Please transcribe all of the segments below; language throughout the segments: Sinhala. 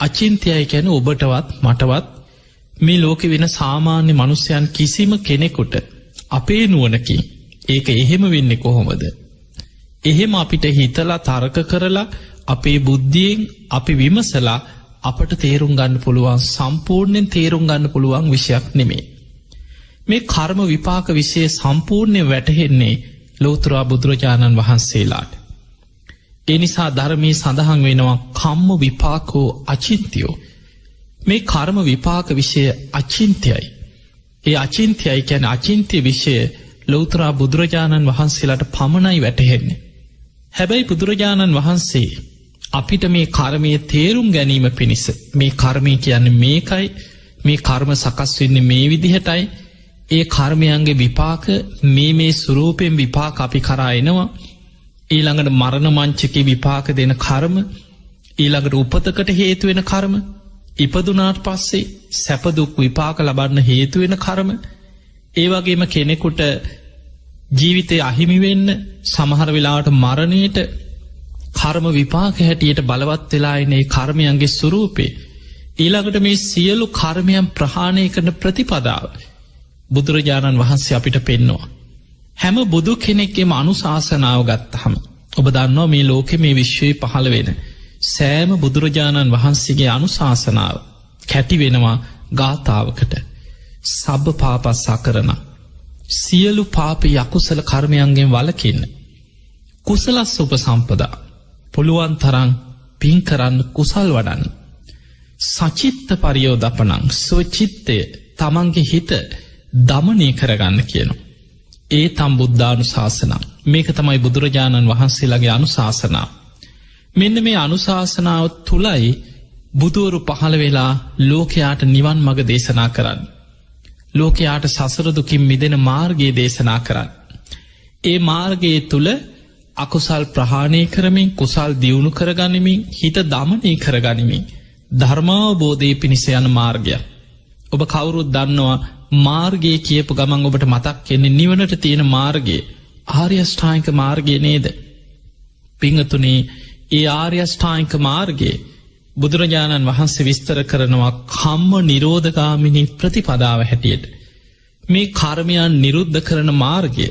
අචින්ත්‍යයි කියන්නේ ඔබටවත් මටවත් මේ ලෝකෙ වෙන සාමාන්‍ය මනුස්සයන් කිසිම කෙනෙකුට අපේ නුවණකින් ඒක එහෙම වෙන්නේ කොහොමද? එහෙම අපිට හිතලා තර්ක කරලා අපේ බුද්ධියෙන් අපි විමසලා අපට තේරුම් ගන්න පුළුවන් සම්පූර්ණයෙන් තේරුම් ගන්න පුළුවන් විෂයක් නෙමෙයි. මේ කර්ම විපාක විෂය සම්පූර්ණයෙන් වැටහෙන්නේ ලෝතර බුදුරජාණන් වහන්සේලාට. ඒ නිසා ධර්මයේ සඳහන් වෙනවා කම්ම විපාකෝ අචින්ත්‍යෝ. මේ කර්ම විපාක විෂය අචින්ත්‍යයි. ඒ අචින්ත්‍යයි කියන්නේ අචින්ත්‍ය විෂය ලෝතර බුදුරජාණන් වහන්සේලාට පමණයි වැටහෙන්නේ. හැබැයි බුදුරජාණන් වහන්සේ අපිට මේ කර්මයේ තේරුම් ගැනීම පිණිස මේ කර්මය කියන්නේ මේකයි, මේ කර්ම සකස් වෙන්නේ මේ විදිහටයි, ඒ කර්මයන්ගේ විපාක මේ ස්වරූපයෙන් විපාක අපි කරා එනවා, ඊළඟට මරණ මංචකේ විපාක දෙන කර්ම, ඊළඟට උපතකට හේතු වෙන කර්ම, ඉපදුනාට පස්සේ සැප දුක් විපාක ලබන්න හේතු වෙන කර්ම, ඒ වගේම කෙනෙකුට ජීවිතේ අහිමි වෙන්න සමහර වෙලාවට මරණයට කර්ම විපාක හැටියට බලවත් වෙලා එන ඒ කර්මයන්ගේ ස්වරූපේ, ඊළඟට මේ සියලු කර්මයන් ප්‍රහාණය කරන ප්‍රතිපදාව බුදුරජාණන් වහන්සේ අපිට පෙන්නවා. හැම බුදු කෙනෙක්ගේම අනුශාසනාව ගත්තහම ඔබ දන්නවා මේ ලෝකෙ මේ විශ්වයේ පහළ වෙන සෑම බුදුරජාණන් වහන්සේගේ අනුශාසනාව කැටි වෙනවා ගාථාවකට. සබ්බ පාපස්සා කරන සියලු පාප යකුසල කර්මයන්ගෙන් වළකින්න, කුසලස් උපසම්පදා පුළුවන් තරම් පින් කරන්න, කුසල් වඩන්න, සචිත්ත පරියෝදපනං සුවචිත්තය තමන්ගේ හිත දමනය කරගන්න කියනවා. ඒ තම් බුද්ධානුශාසනා. මේක තමයි බුදුරජාණන් වහන්සේලාගේ අනුශාසනාව. මෙන්න මේ අනුශාසනාව තුලයි බුදුවරු පහළ වෙලා ලෝකයාට නිවන් මඟ දේශනා කරන්න, ලෝකයාට සසර දුකින් මිදෙන මාර්ගයේ දේශනා කරන්න. ඒ මාර්ගයේ තුල අකුසල් ප්‍රහාණය කරමින්, කුසල් දියුණු කරගනිමින්, හිත දමනය කරගනිමින් ධර්මාවබෝධය පිණිස යන මාර්ගය. ඔබ කවුරුත් දන්නවා මාර්ගයේ කියපු ගමන් ඔබට මතක් වෙන්නේ නිවනට තියෙන මාර්ගය, ආර්ය අෂ්ටාංගික මාර්ගය නේද? පිංගතුනේ, ඒ ආර්ය අෂ්ටාංගික මාර්ගයේ බුදුරජාණන් වහන්සේ විස්තර කරනවා කම්ම නිරෝධගාමිනී ප්‍රතිපදාව හැටියට. මේ කර්මයන් නිරුද්ධ කරන මාර්ගය,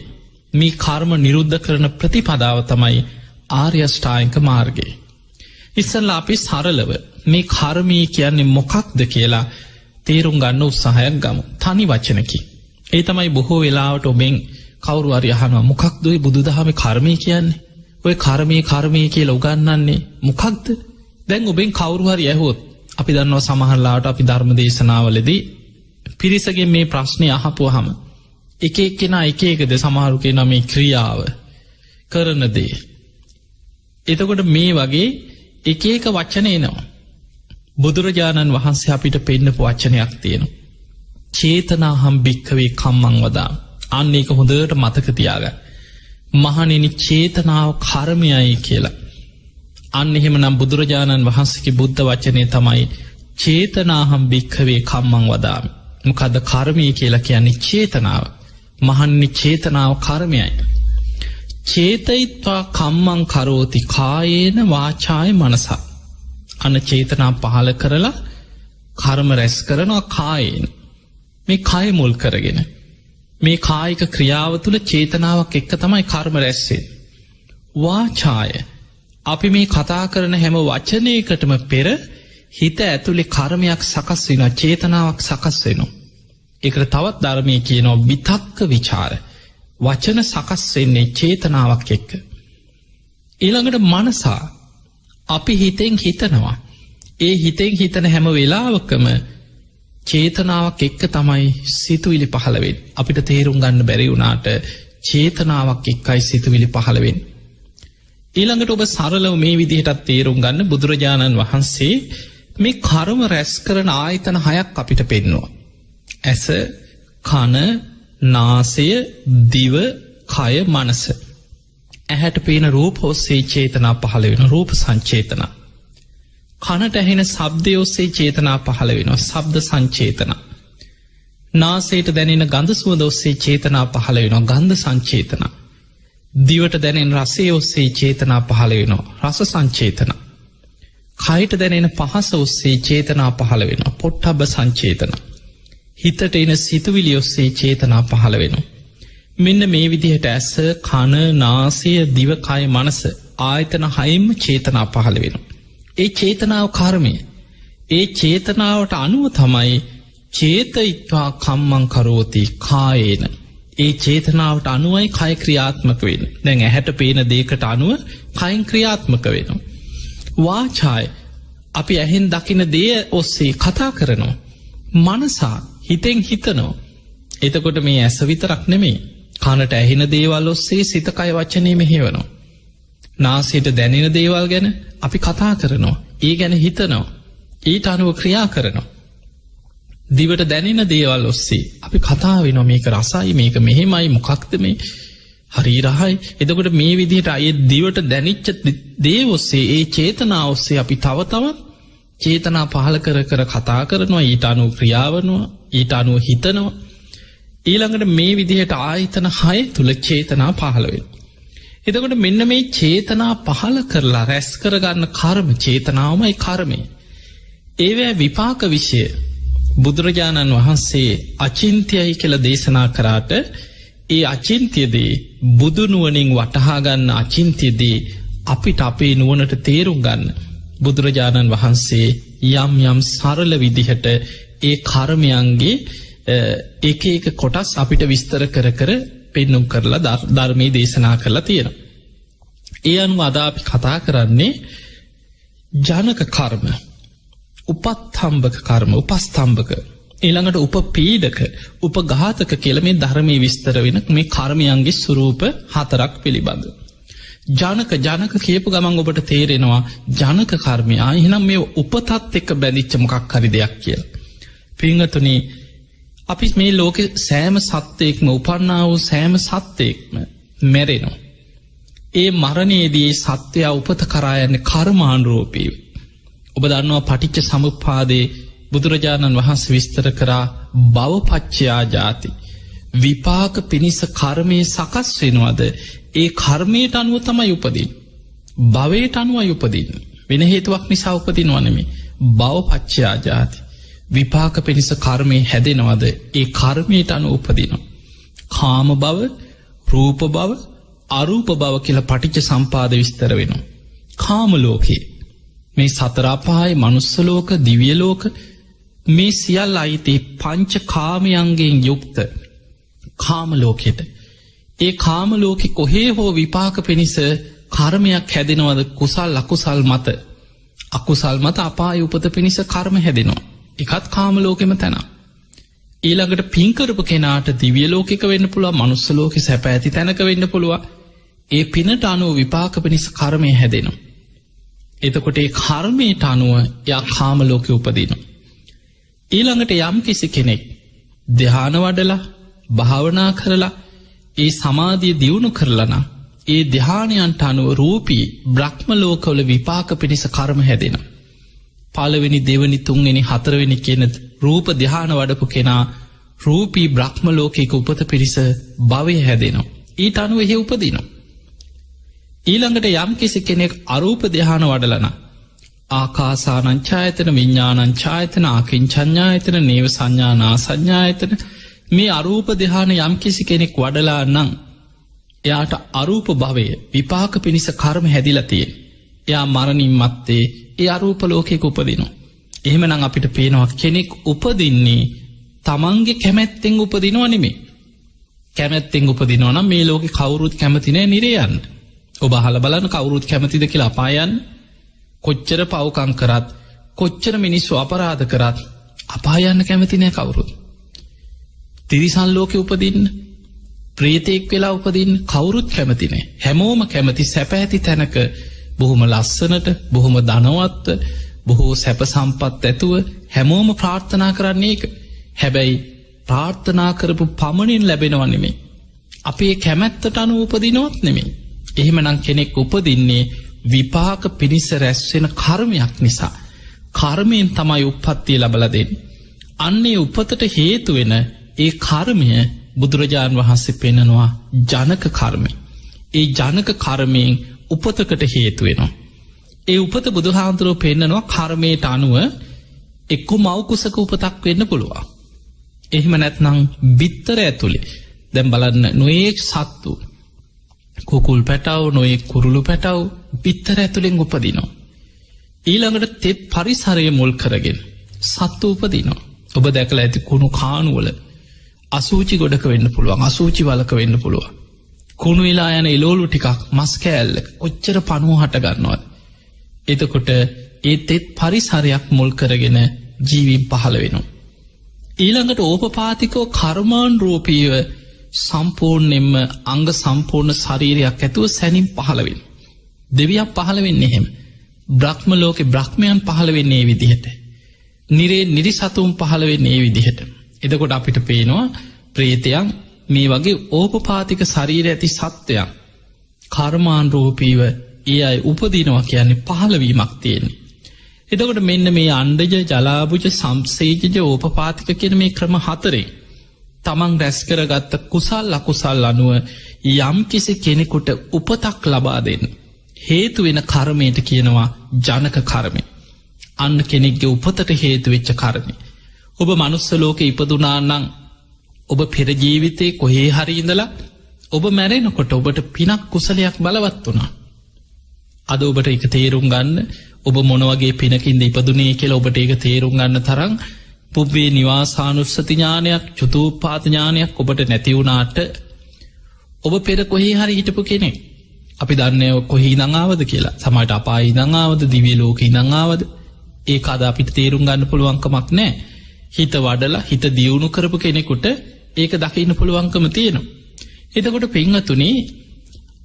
මේ කර්ම නිරුද්ධ කරන ප්‍රතිපදාව තමයි ආර්ය අෂ්ටාංගික මාර්ගය. ඉස්සෙල්ලා අපි සරලව මේ කර්මය කියන්නේ මොකක්ද කියලා තේරුම් ගන්න උත්සාහයක් ගමු. තනි වචනකින්. ඒ තමයි බොහෝ වෙලාවට ඔබෙන් කවුරු හරි අහනවා මොකක්ද ඔය බුදුදහමේ කර්මය කියන්නේ? ඔය කර්මය කියලා උගන්වන්නේ මොකක්ද? දැන් ඔබෙන් කවුරු හරි ඇහුවොත් අපි දන්නවා සමහර ලාවට අපි ධර්ම දේශනාවලදී පිරිසගෙන් මේ ප්‍රශ්නේ අහපුවාම එක එක්කෙනා එක එකද සමහරු කියනවා මේ ක්‍රියාව කරන දේ. එතකොට මේ වගේ එක එක වචන එනවා. බුදුරජාණන් වහන්සේ අපිට පෙන්නපු වචනයක් තියෙනවා. චේතනාහම් භික්ඛවේ කම්මං වදාමි. අන්න ඒක හොඳට මතක තියාගන්න. මහණෙනි, චේතනාව කර්මයයි කියලා. අන්න එහෙමනම් බුදුරජාණන් වහන්සේගේ බුද්ධ වචනේ තමයි චේතනාහම් භික්ඛවේ කම්මං වදාමි. මොකද්ද කර්මය කියලා කියන්නේ? චේතනාව. මහණෙනි, චේතනාව කර්මයයි. චේතයිත්වා කම්මං කරෝති කායේන වාචාය මනසා. අන චේතනා පහල කරලා කර්ම රැස් කරනවා කායේන. මේ කාය මුල් කරගෙන මේ කායික ක්‍රියාව තුළ චේතනාවක් එක්ක තමයි කර්ම රැස් වෙන්නේ. වාචාය, අපි මේ කතා කරන හැම වචනයකටම පෙර හිත ඇතුලේ කර්මයක් සකස් වෙනවා, චේතනාවක් සකස් වෙනවා. ඒකට තවත් ධර්මයේ කියනවා විතක්ක විචාර. වචන සකස් වෙන්නේ චේතනාවක් එක්ක. ඊළඟට මනසා, අපි හිතෙන් හිතනවා. ඒ හිතෙන් හිතන හැම වෙලාවකම චේතනාවක් එක්ක තමයි සිතුවිලි පහළ වෙන්නේ. අපිට තේරුම් ගන්න බැරි වුණාට චේතනාවක් එක්කයි සිතුවිලි පහළ වෙන්නේ. ඊළඟට ඔබ සරලව මේ විදිහටත් තේරුම් ගන්න බුදුරජාණන් වහන්සේ මේ කර්ම රැස් කරන ආයතන 6ක් අපිට පෙන්වනවා. ඇස, කන, නාසය, දිව, කය, මනස. ඇහැට පේන රූප ඔස්සේ චේතනා පහළ වෙන රූප සංචේතනා. කනට ඇහෙන ශබ්දය ඔස්සේ චේතනා පහළ වෙනවා, ශබ්ද සංචේතනා. නාසයට දැනෙන ගඳ සුවඳ ඔස්සේ චේතනා පහළ වෙනවා, ගන්ධ සංචේතනා. දිවට දැනෙන රසය ඔස්සේ චේතනා පහළ වෙනවා, රස සංචේතනා. කයට දැනෙන පහස ඔස්සේ චේතනා පහළ වෙනවා. පොට්ටබ්බ සංචේතන. හිතට එන සිතුවිලි ඔස්සේ චේතනා පහළ වෙනවා. මෙන්න මේ විදිහට ඇස, කන, නාසය, දිව, කය, මනස ආයතන හයෙන්ම චේතනා පහළ වෙනවා. ඒ චේතනාව කර්මය. ඒ චේතනාවට අනුව තමයි චේතයිත්වා කම්මං කරෝති කායේන. ඒ චේතනාවට අනුවයි කය ක්‍රියාත්මක වෙන. දැන් ඇහැට පේන දේකට අනුව කයින් ක්‍රියාත්මක වෙනවා. වාචාය අපි ඇහෙන් දකින දේ ඔස්සේ කතා කරනවා. මනසා හිතෙන් හිතනවා. එතකොට මේ ඇස විතරක් නෙමේ. කනට ඇහෙන දේවල් ඔස්සේ සිත කය වචනය මෙහෙවනවා. නාසයට දැනෙන දේවල් ගැන අපි කතා කරනවා. ඒ ගැන හිතනවා. ඊට අනුව ක්‍රියා කරනවා. දිවට දැනෙන දේවල් ඔස්සේ අපි කතා වෙනවා. මේක රසයි, මේක මෙහෙමයි, මොකක්ද මේ හරි රහයි. එතකොට මේ විදිහට අය දිවට දැනිච්ච දේ ඔස්සේ ඒ චේතනාව ඔස්සේ අපි තව තවත් චේතනා පහල කර කර කතා කරනවා. ඊට අනුව ක්‍රියාවනවා. ඊට අනුව හිතනවා. ඊළඟට මේ විදිහට ආයතන 6 තුල චේතනා පහළ වෙනවා. එතකොට මෙන්න මේ චේතනා පහළ කරලා රැස් කරගන්න කර්ම චේතනාවමයි කර්මය. ඒවැ විපාක විෂය බුදුරජාණන් වහන්සේ අචින්ත්‍යයි කියලා දේශනා කරාට ඒ අචින්ත්‍යදී බුදුනුවනින් වටහාගන්න අචින්ත්‍යදී අපිට අපේ නුවනට තේරුම් ගන්න බුදුරජාණන් වහන්සේ යම් යම් සරල විදිහට ඒ කර්මයන්ගේ එක එක කොටස් අපිට විස්තර කර කර පෙන්නුම් කරලා ධර්මයේ දේශනා කරලා තියෙනවා. ඒ අනුව අද අපි කතා කරන්නේ ජනක කර්ම, උපත්ථම්බක කර්ම, උපස්ථම්බක, ඊළඟට උපපීඩක, උපඝාතක කියලා මේ ධර්මයේ විස්තර වෙන මේ කර්මයන්ගේ ස්වරූප 4ක් පිළිබඳ. ජනක කියපු ගමන් ඔබට තේරෙනවා ජනක කර්මය එහෙනම් මේ උපතත් එක්ක බැඳිච්ච මොකක් හරි දෙයක් කියලා. පින්වතුනි, අපි මේ ලෝකේ සෑම සත්වයක්ම උපන්නා වූ සෑම සත්වයක්ම මැරෙනවා. ඒ මරණයේදී සත්වයා උපත කරා යන්නේ කර්මානුරූපීව. ඔබ දන්නවා පටිච්ච සමුප්පාදේ බුදුරජාණන් වහන්සේ විස්තර කරා භවපච්චයා ජාති. විපාක පිණිස කර්මයේ සකස් වෙනවද? ඒ කර්මයට අනුව තමයි උපදින්නේ. භවයට අනුවයි උපදින්නේ. වෙන හේතුවක් නිසා උපදිනව නෙමෙයි. භවපච්චයා ජාති. විපාක පිණිස කර්මයේ හැදෙනවද? ඒ කර්මයට අනුව උපදිනවා. කාම භව, රූප භව, අරූප භව කියලා පටිච්ච සම්පාද විස්තර වෙනවා. කාම ලෝකේ මේ සතර අපාය, මනුස්ස ලෝක, දිව්‍ය ලෝක මේ සියල්ල අයිති පංච කාමයන්ගෙන් යුක්ත කාම ලෝකෙට. ඒ කාම ලෝකෙ කොහේ හෝ විපාක පිණිස කර්මයක් හැදෙනවද? කුසල් අකුසල් මත. අකුසල් මත අපාය උපත පිණිස කර්ම හැදෙනවා. එකත් කාම ලෝකෙම තැන. ඊළඟට පින් කරපු කෙනාට දිව්‍ය ලෝකෙක වෙන්න පුළුවන්, මනුස්ස ලෝකෙ සැප ඇති තැනක වෙන්න පුළුවන්. ඒ පිනට අනුව විපාක පිණිස කර්මය හැදෙනවා. එතකොට ඒ කර්මයට අනුව යා කාම ලෝකෙ උපදිනවා. ඊළඟට යම් කිසි කෙනෙක් ධ්‍යාන වඩලා භාවනා කරලා ඒ සමාධිය දියුණු කරලා නම් ඒ ධ්‍යානයන්ට අනුව රූපී බ්‍රහ්ම ලෝකවල විපාක පිණිස කර්ම හැදෙනවා. පළවෙනි, දෙවෙනි, තුන්වෙනි, හතරවෙනි කියන රූප ධ්‍යාන වඩපු කෙනා රූපී බ්‍රහ්ම ලෝකයක උපත පිණිස භවය හැදෙනවා. ඊට අනුව එහි උපදිනවා. ඊළඟට යම් කිසි කෙනෙක් අරූප ධ්‍යාන වඩලන ආකාසානංචායතන, විඤ්ඤාණංචායතන, ආකින්චඤ්ඤායතන, නේව සංඥානා සංඥායතන මේ අරූප ධ්‍යාන යම් කිසි කෙනෙක් වඩලා නම් එයාට අරූප භවය විපාක පිණිස කර්ම හැදිලා තියෙන. එයා මරණින් මත්තේ ඒ අරූප ලෝකයක උපදිනවා. එහෙමනම් අපිට පේනවා කෙනෙක් උපදින්නේ තමන්ගේ කැමැත්තෙන් උපදිනව නෙමෙයි. කැමැත්තෙන් උපදිනවා නම් මේ ලෝකේ කවුරුත් කැමති නෑ නිරේ යන්න. ඔබ අහලා බලන්න කවුරුත් කැමතිද කියලා අපාය යන්න? කොච්චර පව්කම් කරත්, කොච්චර මිනිස්සු අපරාධ කරත් අපාය යන්න කැමති නෑ කවුරුත්. තිරිසන් ලෝකේ උපදින්න, ප්‍රේතෙක් වෙලා උපදින්න කවුරුත් කැමති නෑ. හැමෝම කැමති සැප ඇති තැනක බොහොම ලස්සනට, බොහොම ධනවත්ව, බොහෝ සැප සම්පත් ඇතුව හැමෝම ප්‍රාර්ථනා කරන්නේ ඒක. හැබැයි ප්‍රාර්ථනා කරපු පමණින් ලැබෙනව නෙමෙයි. අපේ කැමැත්තට අනුව උපදිනවත් නෙමෙයි. එහෙමනම් කෙනෙක් උපදින්නේ විපාක පිණිස රැස්වෙන කර්මයක් නිසා. කර්මයෙන් තමයි උප්පත්තිය ලබලා දෙන්නේ. අන්නේ උපතට හේතු වෙන ඒ කර්මය බුදුරජාන් වහන්සේ පෙන්නනවා ජනක කර්මය. ඒ ජනක කර්මයෙන් උපතකට හේතු වෙනවා. ඒ උපත බුදුහාමුදුරුවෝ පෙන්නනවා කර්මයට අනුව එක්ක මව් කුසක උපතක් වෙන්න පුළුවන්. එහෙම නැත්නම් බිත්තර ඇතුලේ දැන් බලන්න නොයෙක් සත්තු කුකුල් පැටව නොයෙක් කුරුළු පැටව බිත්තර ඇතුලෙන් උපදිනවා. ඊළඟට තෙත් පරිසරය මුල් කරගෙන සත්තු උපදිනවා. ඔබ දැකලා ඇති කුණු කානුවල අසූචි ගොඩක වෙන්න පුළුවන්, අසූචි වලක වෙන්න පුළුවන්. කුණු වෙලා යන එළවලු ටිකක් මස් කෑල්ලක ඔච්චර පණුව හට ගන්නවද? එතකොට ඒ තෙත් පරිසරයක් මුල් කරගෙන ජීවීන් පහළ වෙනවා. ඊළඟට ඕපපාතිකව කර්මානුරූපීව සම්පූර්ණයෙන්ම අංග සම්පූර්ණ ශරීරයක් ඇතුව සැනින් පහළ වෙනවා. දෙවියන් පහළ වෙන්නේ එහෙම. බ්‍රහ්ම ලෝකේ බ්‍රහ්මයන් පහළ වෙන්නේ මේ විදිහට. නිරේ නිරිසතුන් පහළ වෙන්නේ මේ විදිහට. එතකොට අපිට පේනවා ප්‍රේතයන් මේ වගේ ඕපපාතික ශරීර ඇති සත්වයන් කර්මානුරූපීව ඒ අය උපදිනවා කියන්නේ පහළවීමක් තියෙන්නේ. එතකොට මෙන්න මේ අණ්ඩජ ජලාභුජ සම්සේජජ ඕපපාතික කියන මේ ක්‍රම හතරේ තමන් රැස් කරගත්ත කුසල් අකුසල් අනුව යම් කිසි කෙනෙකුට උපතක් ලබා දෙන්න හේතු වෙන කර්මයට කියනවා ජනක කර්මය. අන්න කෙනෙක්ගේ උපතට හේතු වෙච්ච කර්මය. ඔබ මනුස්ස ලෝකේ ඉපදුනා නම් ඔබ පෙර ජීවිතේ කොහේ හරි ඉඳලා ඔබ මැරෙනකොට ඔබට පිනක් කුසලයක් බලවත් වුණා. අද ඔබට ඒක තේරුම් ගන්න ඔබ මොන වගේ පිනකින්ද ඉපදුනේ කියලා ඔබට ඒක තේරුම් ගන්න තරම් පුබ්බේ නිවාසානුස්සති ඥානයක් චතුප්පාත ඥානයක් ඔබට නැති වුණාට ඔබ පෙර කොහේ හරි හිටපු කෙනෙක්. අපි දන්නේ කොහේ ඉඳන් ආවද කියලා. සමහරට අපායේ ඉඳන් ආවද, දිව්‍ය ලෝකේ ඉඳන් ආවද? ඒක අද අපිට තේරුම් ගන්න පුළුවන් කමක් නැහැ. හිත වඩලා හිත දියුණු කරපු කෙනෙකුට ඒක දකින්න පුළුවන්කම තියෙනවා. එතකොට පින්වතුනි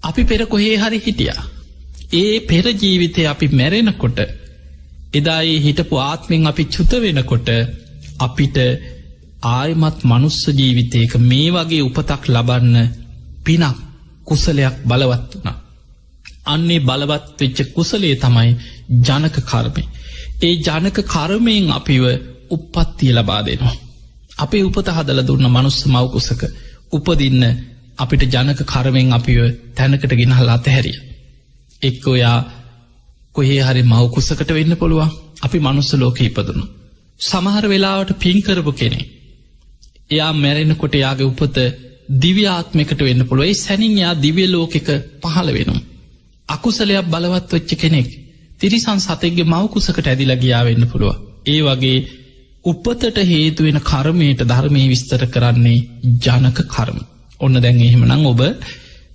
අපි පෙර කොහේ හරි හිටියා. ඒ පෙර ජීවිතේ අපි මැරෙනකොට එදා ඒ හිටපු ආත්මෙන් අපි චුත වෙනකොට අපිට ආයමත් මනුස්ස ජීවිතයක මේ වගේ උපතක් ලබන්න පිනක් කුසලයක් බලවත් වුණා. අන්නේ බලවත් වෙච්ච කුසලයේ තමයි ජනක කර්මය. ඒ ජනක කර්මයෙන් අපිව උප්පත්තිය ලබා දෙනවා. අපේ උපත හදලා දුන්න මනුස්ස මව් කුසක උපදින්න අපිට ජනක කර්මයෙන් අපිව තැනකට ගෙනහලා අතහැරියා. එක්ක ඔයා කොහේ හරි මව් කුසකට වෙන්න පුළුවන්. අපි මනුස්ස ලෝකේ ඉපදුණා. සමහර වෙලාවට පින් කරපු කෙනෙක් එයා මැරෙනකොට එයාගේ උපත දිව්‍ය ආත්මයකට වෙන්න පුළුවන්. ඒ සැනින් එයා දිව්‍ය ලෝකෙක පහළ වෙනවා. අකුසලයක් බලවත් වෙච්ච කෙනෙක් තිරිසන් සතෙක්ගේ මව් කුසකට ඇදිලා ගියා වෙන්න පුළුවන්. ඒ වගේ උපතට හේතු වෙන කර්මයට ධර්මයේ විස්තර කරන්නේ ජනක කර්ම. ඔන්න දැන් එහෙමනම් ඔබ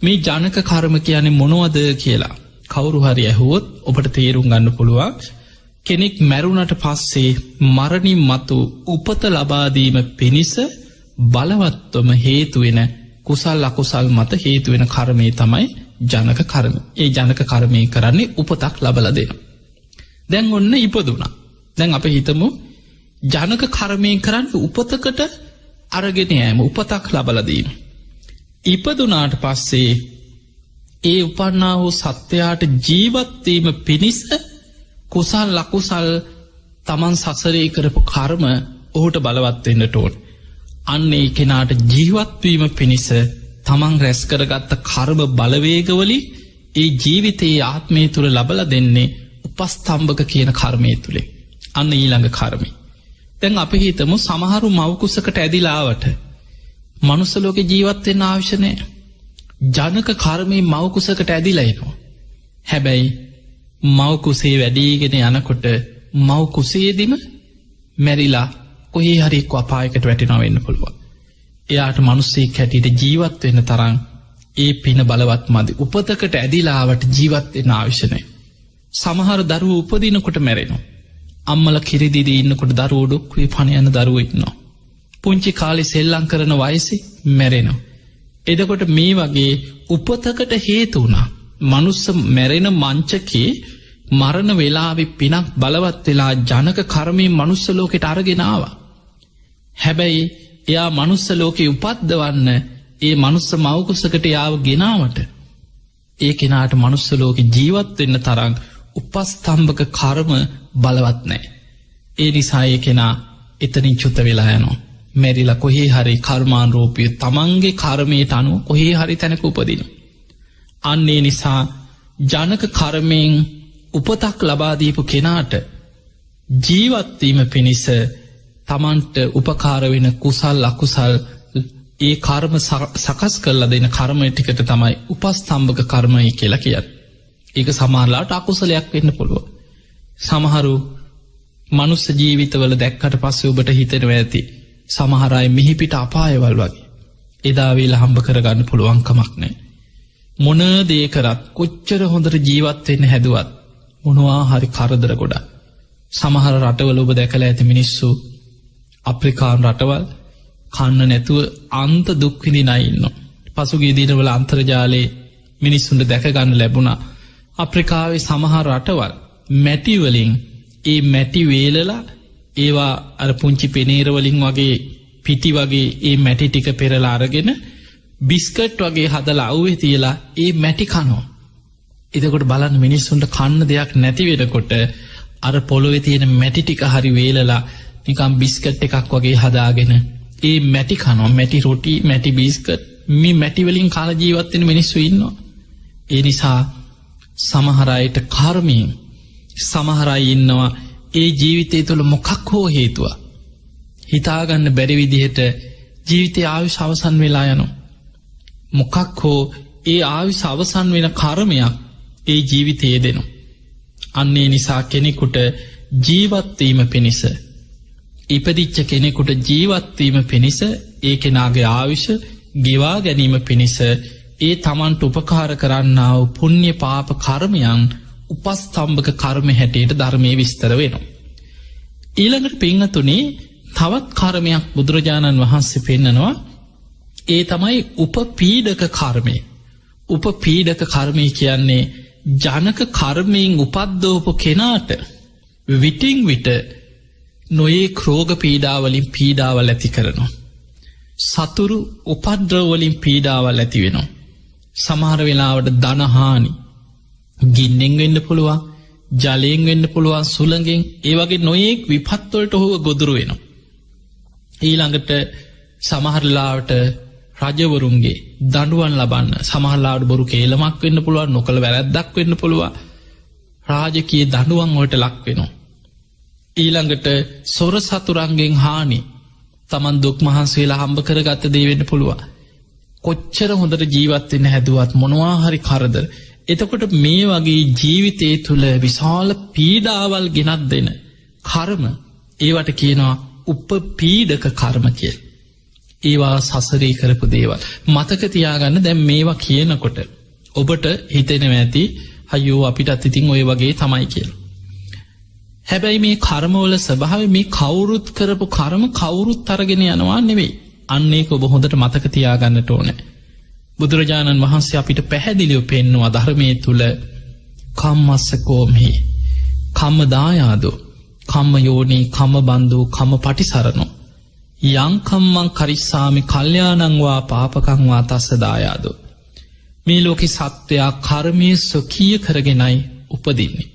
මේ ජනක කර්ම කියන්නේ මොනවද කියලා කවුරු හරි ඇහුවොත් ඔබට තේරුම් ගන්න පුළුවන්. කෙනෙක් මැරුණට පස්සේ මරණින් මතු උපත ලබා දීම පිණිස බලවත්වම හේතු වෙන කුසල් අකුසල් මත හේතු වෙන කර්මය තමයි ජනක කර්ම. ඒ ජනක කර්මය කරන්නේ උපතක් ලබලා දෙනවා. දැන් ඔන්න ඉපදුණා. දැන් අපි හිතමු ජනක කර්මයෙන් කරන්නේ උපතකට අරගෙන යෑම, උපතක් ලබලා දීම. ඉපදුනාට පස්සේ ඒ උපන්නා වූ සත්වයාට ජීවත් වීම පිණිස කුසල් අකුසල් තමන් සසරේ කරපු කර්ම ඔහුට බලවත් වෙන්නට ඕන. අන්න ඒ කෙනාට ජීවත් වීම පිණිස තමන් රැස් කරගත්ත කර්ම බලවේගවලින් ඒ ජීවිතයේ ආත්මය තුල ලබලා දෙන්නේ උපස්තම්භක කියන කර්මය තුලින්. අන්න ඊළඟ කර්මය. දැන් අපි හිතමු සමහරු මව් කුසකට ඇදිලා ආවට මනුස්ස ලෝකේ ජීවත් වෙන්න අවශ්‍ය නැහැ. ජනක කර්මයේ මව් කුසකට ඇදිලා එනවා. හැබැයි මව් කුසේ වැඩිගෙන යනකොට මව් කුසේදීම මැරිලා කොහේ හරි එක්ක අපායකට වැටෙනවා වෙන්න පුළුවන්. එයාට මිනිස්සෙක් හැටියට ජීවත් වෙන්න තරම් ඒ පින බලවත් මදි. උපතකට ඇදිලා ආවට ජීවත් වෙන්න අවශ්‍ය නැහැ. සමහර දරුවෝ උපදිනකොට මැරෙනවා. අම්මලා කිරි දීදී ඉන්නකොට දරුවෝ ඩොක්කුවේ පණ යන දරුවෝ ඉන්නවා. පුංචි කාලේ සෙල්ලම් කරන වයසේ මැරෙනවා. එතකොට මේ වගේ උපතකට හේතු වුණා. මනුස්ස මැරෙන මංචකේ මරණ වෙලාවේ පිනක් බලවත් වෙලා ජනක කර්මයෙන් මනුස්ස ලෝකෙට අරගෙන ආවා. හැබැයි එයා මනුස්ස ලෝකේ උපද්දවන්න ඒ මනුස්ස මව් කුසකට යාව ගෙනාවට ඒ කෙනාට මනුස්ස ලෝකේ ජීවත් වෙන්න තරම් උපස්තම්භක කර්ම බලවත් නැහැ. ඒ නිසා ඒ කෙනා එතනින් චුත වෙලා යනවා. මැරිලා කොහේ හරි කර්මානුරූපී තමන්ගේ කර්මයට අනුව කොහේ හරි තැනක උපදිනවා. අන්න ඒ නිසා ජනක කර්මයෙන් උපතක් ලබා දීපු කෙනාට ජීවත් වීම පිණිස තමන්ට උපකාර වෙන කුසල් අකුසල් ඒ කර්ම සකස් කරලා දෙන කර්මය ටිකට තමයි උපස්තම්භක කර්මය කියලා කියත්. ඒක සමහරලාට අකුසලයක් වෙන්න පුළුව. සමහරු මනුස්ස ජීවිතවල දැක්කට පස්සේ ඔබට හිතෙනවා ඇති සමහරයි මිහිපිට අපායවල් වගේ. එදා වේලා හම්බ කරගන්න පුළුවන්කමක් නෑ. මොන දේ කරත් කොච්චර හොඳට ජීවත් වෙන්න හැදුවත් මොනවා හරි කරදර ගොඩක්. සමහර රටවල ඔබ දැකලා ඇති මිනිස්සු අප්‍රිකාන් රටවල් කන්න නැතුව අන්ත දුක් විඳින අය ඉන්නවා. පසුගිය දිනවල අන්තර්ජාලයේ මිනිස්සුන්ට දැකගන්න ලැබුණා අප්‍රිකාවේ සමහර රටවල් මැටි වලින් ඒ මැටි වේලලා ඒවා අර පුංචි පෙනේර වලින් වගේ පිටි වගේ ඒ මැටි ටික පෙරලා අරගෙන බිස්කට් වගේ හදලා අවුවේ තියලා ඒ මැටි කනවා. එතකොට බලන්න මිනිස්සුන්ට කන්න දෙයක් නැති වෙනකොට අර පොළොවේ තියෙන මැටි ටික හරි වේලලා නිකම් බිස්කට් එකක් වගේ හදාගෙන ඒ මැටි කනවා. මැටි රොටි මැටි බිස්කට් මේ මැටි වලින් කාල ජීවත් වෙන මිනිස්සු ඉන්නවා. ඒ නිසා සමහර අයට කර්මයෙන් සමහර අය ඉන්නවා ඒ ජීවිතය තුළ මොකක් හෝ හේතුව හිතාගන්න බැරි විදිහට ජීවිතය ආයුෂ අවසන් වෙලා යනවා. මොකක් හෝ ඒ ආයුෂ අවසන් වෙන කර්මයක් ඒ ජීවිතයේ දෙනවා. අන්නේ නිසා කෙනෙකුට ජීවත්වීම පිණිස ඉපදිච්ච කෙනෙකුට ජීවත්වීම පිණිස ඒ කෙනාගේ ආවිෂ ගෙවා ගැනීම පිණිස ඒ තමන්ට උපකාර කරන්නාව පුුණ්්‍ය පාප කර්මයන් උපස්තම්භක කර්ම හැටියට ධර්මය විස්තර වෙනවා. ඊළඟට පිංහතුනේ තවත් කර්මයක් බුදුරජාණන් වහන්සේ පෙන්නනවා ඒ තමයි උපපීඩක කර්මය. උපපීඩක කර්මය කියන්නේ ජනක කර්මයෙන් උපද්දෝපු කෙනාට විටිං විට නොයේ ක්‍රෝග පීඩාවලින් පීඩාවල් ඇති කරනවා. සතුරු උපද්‍රවලින් පීඩාවල් ඇති වෙනවා. සමහර වෙලාවට ධනහානි ගින්නෙන් වෙන්න පුළුවන් ජලයෙන් වෙන්න පුළුවන් සුළඟෙන් ඒ වගේ නොයෙක් විපත්වලට හෝ ගොදුරු වෙනවා. ඊළඟට සමහරලාවට රජවරුන්ගේ දඩුවන් ලබන්න සමහරලාට බොරු කේලමක් වෙන්න පුළුවන් නොකළ වැරැද්දක් වෙන්න පුළුවන් රාජකයේ දඩුවන් වලට ලක් වෙනවා. ඊළඟට සොර සතුරන්ගෙන් හානි තමන් දුක් මහන්සේලා හම්බ කර ගත්ත දේවෙන්න පුළුවන්. කොච්චර හොඳට ජීවත්වෙන්න හැදුවත් මොනවාහරි කරදර. එතකොට මේ වගේ ජීවිතය තුළ විශාල පීඩාවල් ගෙනත් දෙන කර්ම ඒවට කියනවා උපපීඩක කර්ම කියල්. ඒවා සසරී කරපු දේවල්. මතකතියාගන්න දැම් මේවා කියනකොට ඔබට හිතෙනව ඇති හයෝ අපිටත් ඉතින් ඔය වගේ තමයි කියල. හැබැයි මේ කර්මවල ස්වභාව මේ කවුරුත් කරපු කර්ම කවුරුත් අරගෙන යනවා නෙවෙයි. අන්නේක ඔබ හොඳට මතකතියාගන්නට ඕන. බුදුරජාණන් වහන්සේ අපිට පැහැදිලිව පෙන්නවා ධර්මය තුළ කම්මස්සකෝමහි කම්ම දායාදෝ කම්ම යෝනී කම්ම බන්ධූ කම්ම පටිසරනෝ යංකම්මං කරිස්සාමි කල්්‍යානංවා පාපකංවා තස්ස දායාදෝ. මේ ලෝකෙ සත්වයා කර්මය ස්වකීය කරගෙනයි උපදින්නේ.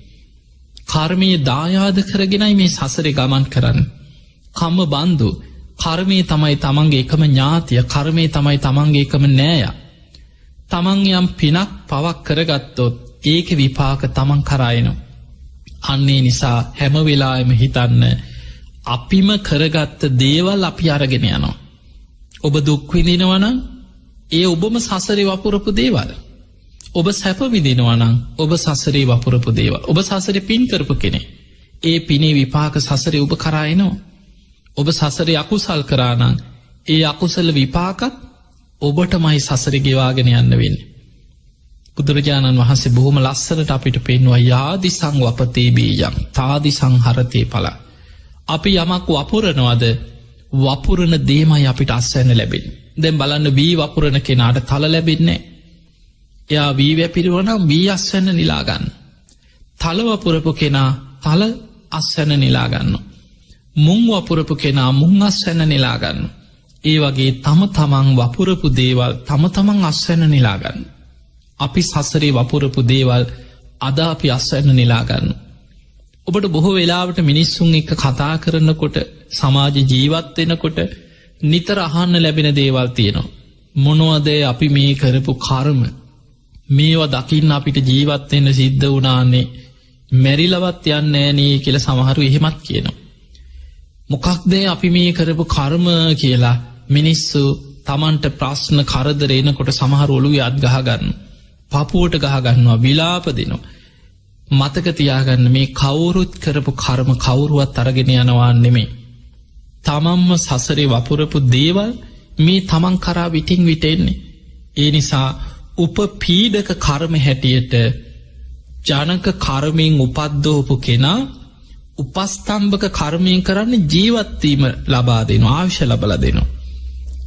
කර්මය දායාද කරගෙනයි මේ සසරේ ගමන් කරන්න. කම්ම බන්ධු කර්මය තමයි තමන්ගේ එකම ඥාතිය කර්මය තමයි තමන්ගේ එකම නෑය. තමන් යම් පිනක් පවක් කරගත්තොත් ඒක විපාක තමන් කරයනවා. අන්නේ නිසා හැම වෙලායම හිතන්න අපිම කරගත්ත දේවල් අපි අරගෙන යනවා. ඔබ දුක්විදිනවනං ඒ ඔබම සසරේ වපුරපු දේවල්. ඔබ සැපවිදිනවනං ඔබ සසරේ වපුරපු දේවල්. ඔබ සසර පින් කරපු කෙනෙ. ඒ පිනේ විපාක සසරේ ඔබ කරයනවා. ඔබ සසරේ අකුසල් කරානං ඒ අකුසල විපාකත් ඔබට මයි සසර ගෙවාගෙන යන්න වෙන්න. බුදුරජාණන් වහන්සේ බොහොම ලස්සනට අපිට පෙන්වා යාදි සංවපතේ බීයම් තාදි සංහරතය පල. අපි යමක් වපුරනවද වපුරණ දේමයි අපිට අස්වැන්න ලැබෙන. දැම් බලන්න වී වපුරණ කෙනාට තල ලැබෙන්නේ. එයා වී වැපිරිවනම් වී අස්වැන්න නිලාගන්න. තලවපුරපු කෙනා තල අස්වැන්න නිලාගන්න. මුං වපුරපු කෙනා මුං අස්වැන්න නිලාගන්න. ඒ වගේ තම තමන් වපුරපු දේවල් තම තමන් අස්වැන්න නිලාගන්න. අපි සසරේ වපුරපු දේවල් අද අපි අස්වැන්න නිලාගන්න. ඔබට බොහෝ වෙලාවට මිනිස්සුන් එක කතා කරනකොට සමාජ ජීවත්වෙනකොට නිතර අහන්න ලැබෙන දේවල් තියෙනවා. මොනවදේ අපි මේ කරපු කර්ම මේවා දකින්න අපිට ජීවත්වෙන්න සිද්ධ වනාන්නේ මැරිලවත් යන්නේ නෑ කියලා සමහරු එහෙමත් කියනවා. මොකක්ද අපි මේ කරපු කර්ම කියලා මිනිස්සු තමන්ට ප්‍රශ්න කරදර එනකොට සමහර ඔළුවේ අත් ගහ ගන්න. පපුවට ගහ ගන්නවා, විලාප දෙනවා. මතක තියාගන්න මේ කවුරුත් කරපු කර්ම කවුරුවත් අරගෙන යනවා නෙමෙයි. තමන්ම සසරේ වපුරපු දේවල් මේ තමන් කරා විටින් විට එන්නේ. ඒ නිසා උපපීඩක කර්ම හැටියට ජනක කර්මයෙන් උපද්දෝපු කෙනා උපස්තම්භක කර්මයෙන් කරන්න ජීවත්වීම ලබා දෙනවා, ආයුෂ ලබලා දෙනවා.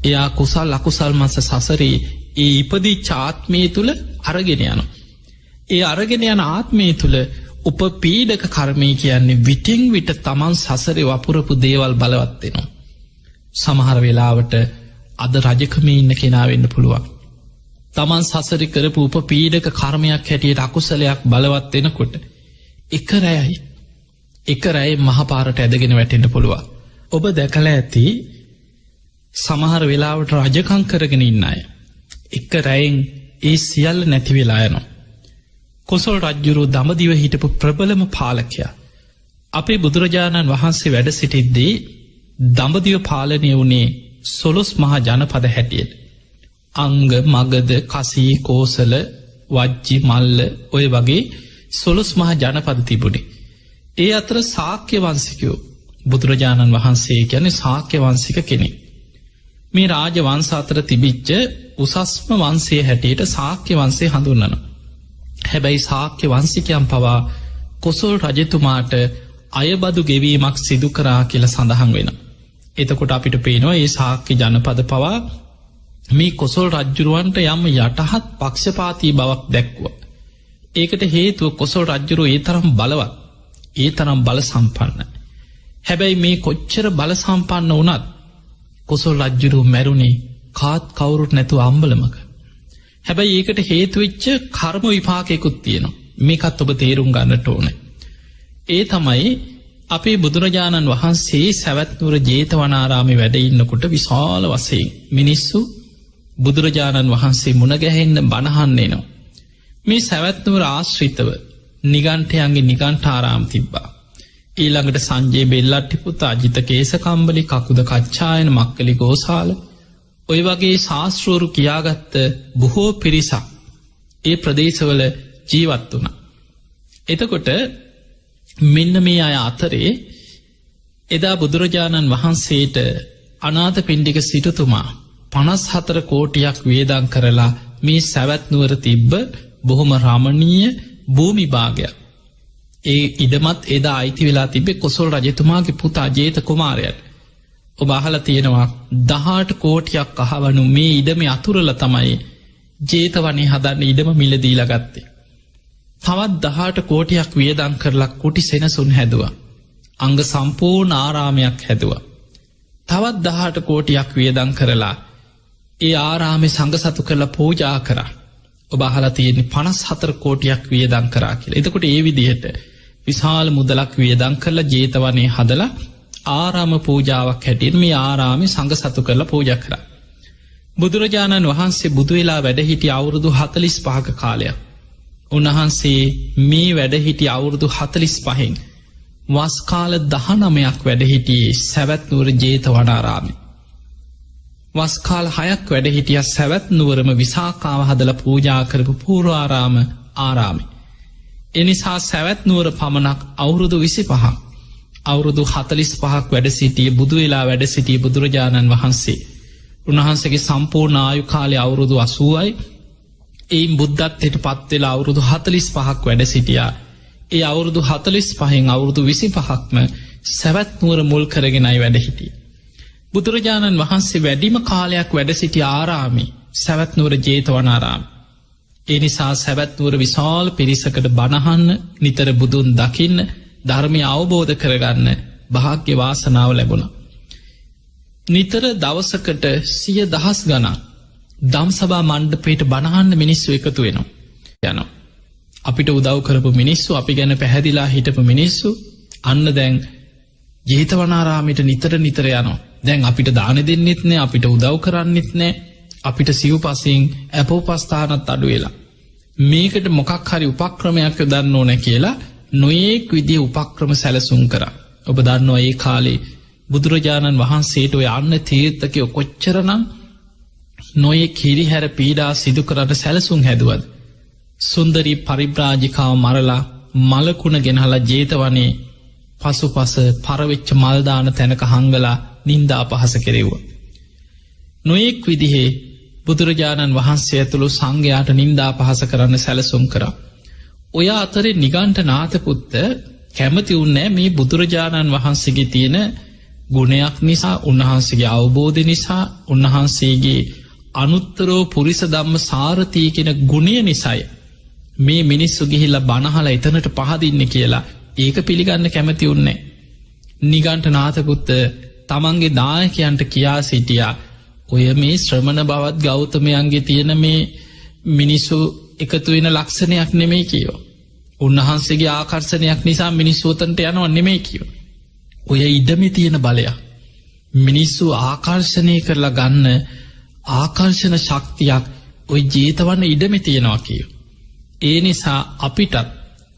එයා කුසල් අකුසල් මස සසරේ ඒ ඉපදී ආත්මය තුළ අරගෙන යනවා. ඒ අරගෙන යන ආත්මය තුළ උපපීඩක කර්මය කියන්නේ විටින් විට තමන් සසරේ වපුරපු දේවල් බලවත් වෙනවා. සමහර වෙලාවට අද රජකම ඉන්න කෙනා වෙන්න පුළුවන්. තමන් සසරි කරපු උපපීඩක කර්මයක් හැටියට අකුසලයක් බලවත් වෙනකොට එක රැයි මහපාරට ඇදගෙන වැටෙන්ට පුළුවන්. ඔබ දැකලා ඇති සමහර වෙලාවට රජකං කරගෙන ඉන්න අය එක රැයින් ඒ සියල්ල නැති වෙලා යනවා. කොසල් රජ්ජුරුව දඹදිව හිටපු ප්‍රබලම පාලකයා. අපේ බුදුරජාණන් වහන්සේ වැඩ සිටිද්දී දඹදිව පාලනය වුණේ 12 මහා ජනපද හැටියට. අංග මගද කසී කෝසල වජ්ජි මල්ල ඔය වගේ 12 මහා ජනපද තිබුණේ. ඒ අතර ශාක්‍ය වංශිකයෝ බුදුරජාණන් වහන්සේ කියන්නේ ශාක්‍ය වංශික කෙනෙක්. මේ රාජ වංශ අතර තිබිච්ච උසස්ම වංශය හැටියට ශාක්‍ය වංශය හඳුන්වනවා. හැබැයි ශාක්‍ය වංශිකයන් පවා කොසල් රජතුමාට අයබදු ගෙවීමක් සිදු කරා කියලා සඳහන් වෙන. එතකොට අපිට පේනවා ඒ ශාක්‍ය ජනපද පවා මේ කොසල් රජ්ජුරුවන්ට යම් යටහත් පක්ෂපාතී බවක් දැක්වුව. ඒකට හේතුව කොසල් රජ්ජුරුව ඒ තරම් බලවත්, ඒ තරම් බල සම්පන්න. හැබැයි මේ කොච්චර බල සම්පන්න වනත් කොසල් රජ්ජුරුව මැරුණේ කාත් කවුරුත් නැතු අම්බලමක. හැබැයි ඒකට හේතුවෙච්ච කර්ම විපාකයකුත් තියෙනවා. මේකත් ඔබ තේරුම් ගන්නට ඕන. ඒ තමයි අපේ බුදුරජාණන් වහන්සේ සැවැත්නුවර ජේතවනාරාමේ වැඩ ඉන්නකොට විශාල වශයෙන් මිනිස්සු බුදුරජාණන් වහන්සේ මුණගැහෙන්න බණහන්නේ නවා. මේ සැවැත්නුවර ආශ්‍රිතව නිගන්ටයන්ගේ නිගන්ටාරාම් තිබ්බා. ඊළඟට සංජේ බෙල්ලට්ටි පුතා අජිත කේසකම්බලි කකුද කච්චායන මක්කලි ගෝසාල ඔය වගේ ශාස්ත්‍රෝරු කියාගත්ත බොහෝ පිරිසක් ඒ ප්‍රදේශවල ජීවත් වුණ. එතකොට මෙන්න මේ අය අතරේ එදා බුදුරජාණන් වහන්සේට අනාථ පිණ්ඩික සිටුතුමා 54 කෝටියක් වේදන් කරලා මේ සැවැත්නුවර තිබ්බ බොහොම රමණීය භූමි භාගයක්. ඒ ඉඩමත් එදා අයිති වෙලා තිබේ කොසල් රජතුමාගේ පුතා ජේත කුමාරයට. ඔබ අහලා තියෙනවා 18 කෝටියක් අහවනු මේ ඉඩම අතුරල තමයි ජේතවනේ හදන්න ඉඩම මිලදීලා ගත්තේ. තවත් 18 කෝටියක් වියදම් කරලා කුටි සෙනසුන් හැදුවා. අංග සම්පූර්ණ ආරාමයක් හැදුවා. තවත් 18 කෝටියක් වියදම් කරලා ඒ ආරාමේ සංඝසතු කරලා පූජා කරා. ඔබ අහලා තියෙන්නේ 54 කෝටියක් වියදම් කරා කියලා. එතකොට ඒ විදිහට විශාල මුදලක් වියදම් කරලා ජේතවනේ හදලා ආරාම පූජාවක් හැටියට මේ ආරාමේ සංඝසතු කරලා පූජා කරා. බුදුරජාණන් වහන්සේ බුදු වෙලා වැඩ සිටි අවුරුදු 45ක කාලයක්. උන්වහන්සේ මේ වැඩ සිටි අවුරුදු 45න් වස් කාල 19ක් වැඩ සිටියේ සවැත් නුවර ජේතවනාරාමේ. වස් කාල 6ක් වැඩ සිටියා සවැත් නුවරම විසාකාව හදලා පූජා කරපු පූර්වාරාම ආරාමේ. එනිසා සවැත් නුවර පමණක් අවුරුදු 25ක් අවුරුදු 45ක් වැඩ සිටියේ බුදු වෙලා වැඩ සිටියේ බුදුරජාණන් වහන්සේ. උන්වහන්සේගේ සම්පූර්ණ ආයු කාලය අවුරුදු 80යි. එයින් බුද්ධත්වයට පත් වෙලා අවුරුදු 45ක් වැඩ සිටියා. ඒ අවුරුදු 45න් අවුරුදු 25ක්ම සවැත් නුවර මුල් කරගෙනයි වැඩ සිටියේ. බුදුරජාණන් වහන්සේ වැඩිම කාලයක් වැඩ සිටි ආරාමේ සවැත් නුවර ජේතවනාරාමේ. ඒ නිසා සවැත් නුවර විශාල පිරිසකට බණ අහන්න, නිතර බුදුන් දකින්න, ධර්මය අවබෝධ කරගන්න භාග්‍ය වාසනාව ලැබුණා. නිතර දවසකට 100,000 ගණන් දම්සභා මණ්ඩපයට බණ අහන්න මිනිස්සු එකතු වෙනවා. යනවා. අපිට උදව් කරපු මිනිස්සු, අපි ගැන පැහැදිලා හිටපු මිනිස්සු අන්න දැන් ජේතවනාරාමයට නිතර යනවා. දැන් අපිට දාන දෙන්නෙත් නෑ, අපිට උදව් කරන්නෙත් නෑ, අපිට සිව්පසින් අපෝපස්ථානත් අඩු වෙලා. මේකට මොකක් හරි උපක්‍රමයක් යොදන්න ඕන කියලා නොයෙක් විදිහේ උපක්‍රම සැලසුම් කරා. ඔබ දන්නවා ඒ කාලේ බුදුරජාණන් වහන්සේට ඔය යන්න තීර්ථකයෝ කොච්චරනම් නොයෙක් හිරිහැර පීඩා සිදු කරන්න සැලසුම් හැදුවද. සුන්දරී පරිබ්‍රාජිකාව මරලා මලකුණ ගෙනහලා ජේතවනේ පසුපස පරවෙච්ච මල්දාන තැනක හංගලා නින්දා අපහස කෙරෙව්වා. නොයෙක් විදිහේ බුදුරජාණන් වහන්සේ ඇතුළු සංඝයාට නින්දා අපහස කරන්න සැලසුම් කරා. ඔය අතරේ නිගණ්ඨ නාථපුත්ත කැමති වුණේ මේ බුදුරජාණන් වහන්සේගේ තියෙන ගුණයක් නිසා, උන්වහන්සේගේ අවබෝධය නිසා, උන්වහන්සේගේ අනුත්තරෝ පුරිස ධම්ම සාරථී කියන ගුණය නිසාය මේ මිනිස්සු ගිහිල්ලා බණහලා එතනට පහදින්න කියලා ඒක පිළිගන්න කැමති වුණේ. නිගණ්ඨ නාථපුත්ත තමන්ගේ දායකයන්ට කියා සිටියා, ඔය මේ ශ්‍රමණ බවත් ගෞතමයන්ගේ තියෙන මේ මිනිස්සු එකතු වෙන ලක්ෂණයක් නෙමෙයි කියෝ. උන්වහන්සේගේ ආකර්ෂණයක් නිසා මිනිස්සු උතන්ට යනවා නෙමෙයි කියෝ. ඔය ඉඩමේ තියෙන බලයක් මිනිස්සු ආකර්ෂණය කරලා ගන්න ආකර්ෂණ ශක්තියක් ඔය ජේතවන ඉඩමේ තියෙනවා කියෝ. ඒ නිසා අපිටත්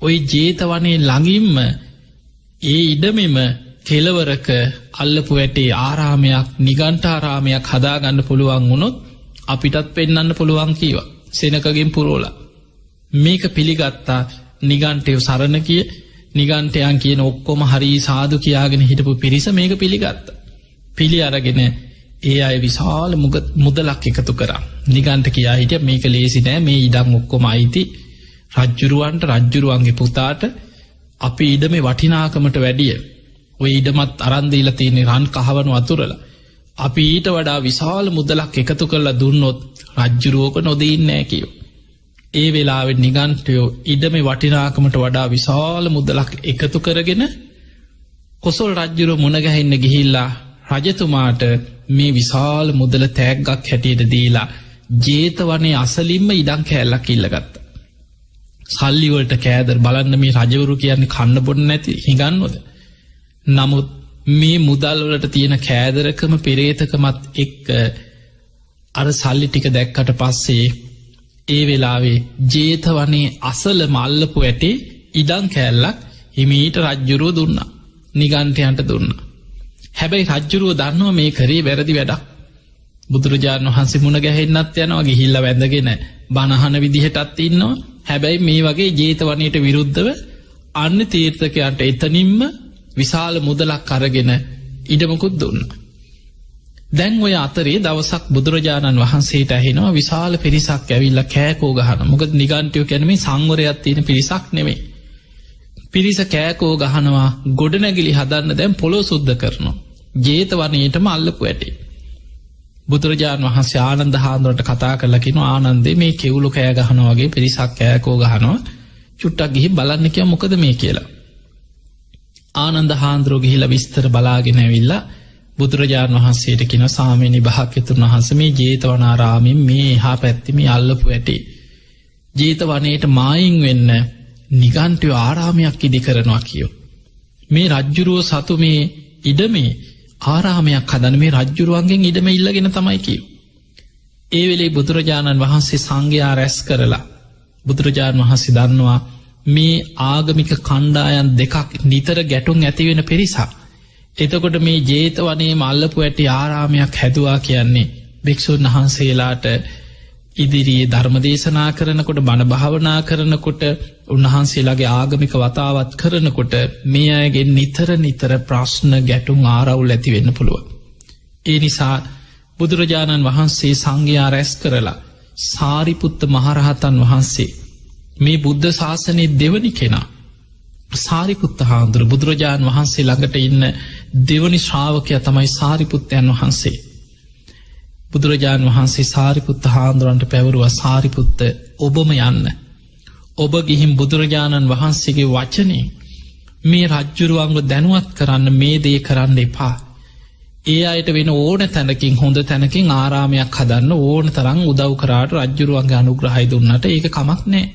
ඔය ජේතවනේ ළඟින්ම ඒ ඉඩමෙම කෙලවරක අල්ලපු වැටේ ආරාමයක්, නිගණ්ඨාරාමයක් හදාගන්න පුළුවන් වුණොත් අපිටත් පෙන්වන්න පුළුවන් කීවා සෙනකගෙන් පුරෝලා. මේක පිළිගත්තා නිගණ්ඨයෝ සරණ කිය. නිගණ්ඨයන් කියන ඔක්කොම හරි සාදු කියාගෙන හිටපු පිරිස මේක පිළිගත්තා. පිළි අරගෙන ඒ අය විශාල මුදලක් එකතු කරා. නිගණ්ඨ කියා හිටිය මේක ලේසි නෑ, මේ ඉඩම් ඔක්කොම අයිති රජ්ජුරුවන්ට, රජ්ජුරුවන්ගේ පුතාට. අපි ඉඩමේ වටිනාකමට වැඩිය ඔය ඉඩමත් අරන් දීලා තියෙන රන් කහවණු අතුරලා අපි ඊට වඩා විශාල මුදලක් එකතු කරලා දුන්නොත් රජ්ජුරුවක නොදෙන්නේ නැහැ කියෝ. ඒ වෙලාවේ නිගණ්ඨයෝ ඉඩමේ වටිනාකමට වඩා විශාල මුදලක් එකතු කරගෙන කොසල් රජ්ජුරුව මුණ ගැහෙන්න ගිහිල්ලා රජතුමාට මේ විශාල මුදල තෑග්ගක් හැටියට දීලා ජේතවනේ අසලින්ම ඉඩම් කෑල්ලක් ඉල්ලගත්තා. සල්ලි වලට කෑදර බලන්න මේ රජවරු කියන්නේ කන්න බොන්න නැති හිඟන්නොද. නමුත් මේ මුදල් වලට තියෙන කෑදරකම පෙරේතකමත් එක්ක අර සල්ලි ටික දැක්කට පස්සේ ඒ වෙලාවේ ජේතවනේ අසල මල්ලපු ඇටේ ඉඩම් කෑල්ලක් හිමීට රජ්ජුරුව දුන්නා. නිගණ්ඨයන්ට දුන්නා. හැබැයි රජ්ජුරුව දන්නවා මේ කරේ වැරදි වැඩක්. බුදුරජාණන් වහන්සේ මුණ ගැහෙන්නත් යනවා, ගිහිල්ලා වැඳගෙන බණහන විදිහටත් ඉන්නවා. හැබැයි මේ වගේ ජේතවනයට විරුද්ධව අන්න තීර්ථකයන්ට එතනින්ම විශාල මුදලක් අරගෙන ඉඩමකුත් දුන්නා. දැන් ඔය අතරේ දවසක් බුදුරජාණන් වහන්සේට ඇහෙනවා විශාල පිරිසක් ඇවිල්ලා කෑකෝ ගහන. මොකද නිගණ්ඨයෝ කියන්නේ මේ සංවරයක් තියෙන පිරිසක් නෙමෙයි. පිරිස කෑකෝ ගහනවා, ගොඩනැගිලි හදන්න දැන් පොළොව සුද්ධ කරනවා. ජේතවනයේටම අල්ලපු ඇටේ. බුදුරජාණන් වහන්සේ ආනන්ද හාමුදුරන්ට කතා කරලා කියනවා, ආනන්දේ මේ කෙවුලු කෑ ගහනවා වගේ පිරිසක් කෑකෝ ගහනවා, චුට්ටක් ගිහින් බලන්න කිය මොකද මේ කියලා. ආනන්ද හාමුදුරුවෝ ගිහිල්ලා විස්තර බලාගෙන ඇවිල්ලා බුදුරජාණන් වහන්සේට කියනවා, සාමණේනි භාග්‍යවතුන් වහන්සේ මේ ජේතවනාරාමයෙන් මේ එහා පැත්තේ මේ අල්ලපු ඇටේ ජේතවනයේට මායින් වෙන්න නිගණ්ඨයෝ ආරාමයක් ඉදි කරනවා කියෝ. මේ රජ්ජුරුව සතු මේ ඉඩමේ ආරාමයක් හදන මේ රජ්ජුරුවන්ගෙන් ඉඩම ඉල්ලගෙන තමයි කියෝ. ඒ වෙලේ බුදුරජාණන් වහන්සේ සංඝයා රැස් කරලා බුදුරජාණන් වහන්සේ දන්නවා මේ ආගමික කණ්ඩායම් දෙකක් නිතර ගැටුම් ඇතිවෙන පිරිසක්. එතකොට මේ ජේතවනේ මල්ලපු ඇටි ආරාමයක් හැදවා කියන්නේ භික්ෂුන් වහන්සේලාට ඉදිරියේ ධර්මදේශනා කරනකොට, බණ භාවනා කරනකොට, උන්වහන්සේලාගේ ආගමික වතාවත් කරනකොට මේ අයගේ නිතර ප්‍රශ්න ගැටුම් ආරවුල් ඇති වෙන්න පුළුවන්. ඒ නිසා බුදුරජාණන් වහන්සේ සංඝයා රැස් කරලා සාරිපුත්ත මහරහතන් වහන්සේ මේ බුද්ධ ශාසනයේ දෙවනි කෙනා සාරිපුත්ත හාමුදුරුවෝ, බුදුරජාණන් වහන්සේ ළඟට ඉන්න දෙවනි ශ්‍රාවකයා තමයි සාරිපුත්තයන් වහන්සේ. බුදුරජාණන් වහන්සේ සාරිපුත්ත හාමුදුරන්ට පැවරුවා, සාරිපුත්ත ඔබම යන්න. ඔබ ගිහින් බුදුරජාණන් වහන්සේගේ වචනේ මේ රජ්ජුරුවන්ව දැනුවත් කරන්න, මේ දේ කරන්න එපා. ඒ අයට වෙන ඕන තැනකින්, හොඳ තැනකින් ආරාමයක් හදන්න ඕන තරම් උදව් කරාට රජ්ජුරුවන්ගේ අනුග්‍රහය දුන්නට ඒක කමක් නෑ.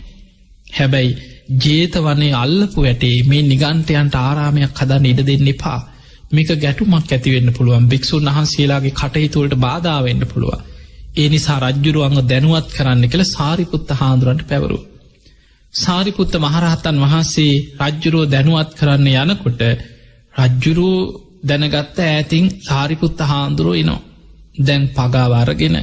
හැබැයි ජේතවනේ අල්ලපු වැටේ මේ නිගණ්ඨයන්ට ආරාමයක් හදන්න ඉඩ දෙන්න එපා. මේක ගැටුමක් ඇතිවෙන්න පුළුවන්. භික්ෂුන් වහන්සේලාගේ කටයුතුවලට බාධා වෙන්න පුළුවන්. ඒ නිසා රජ්ජුරුවන්ව දැනුවත් කරන්න කියලා සාරිපුත්ත හාමුදුරන්ට පැවරුවා. සාරිපුත්ත මහරහතන් වහන්සේ රජ්ජුරුව දැනුවත් කරන්න යනකොට රජ්ජුරුව දැනගත්ත ඈතින් සාරිපුත්ත හාමුදුරුවෝ එනවා. දැන් පගාව අරගෙන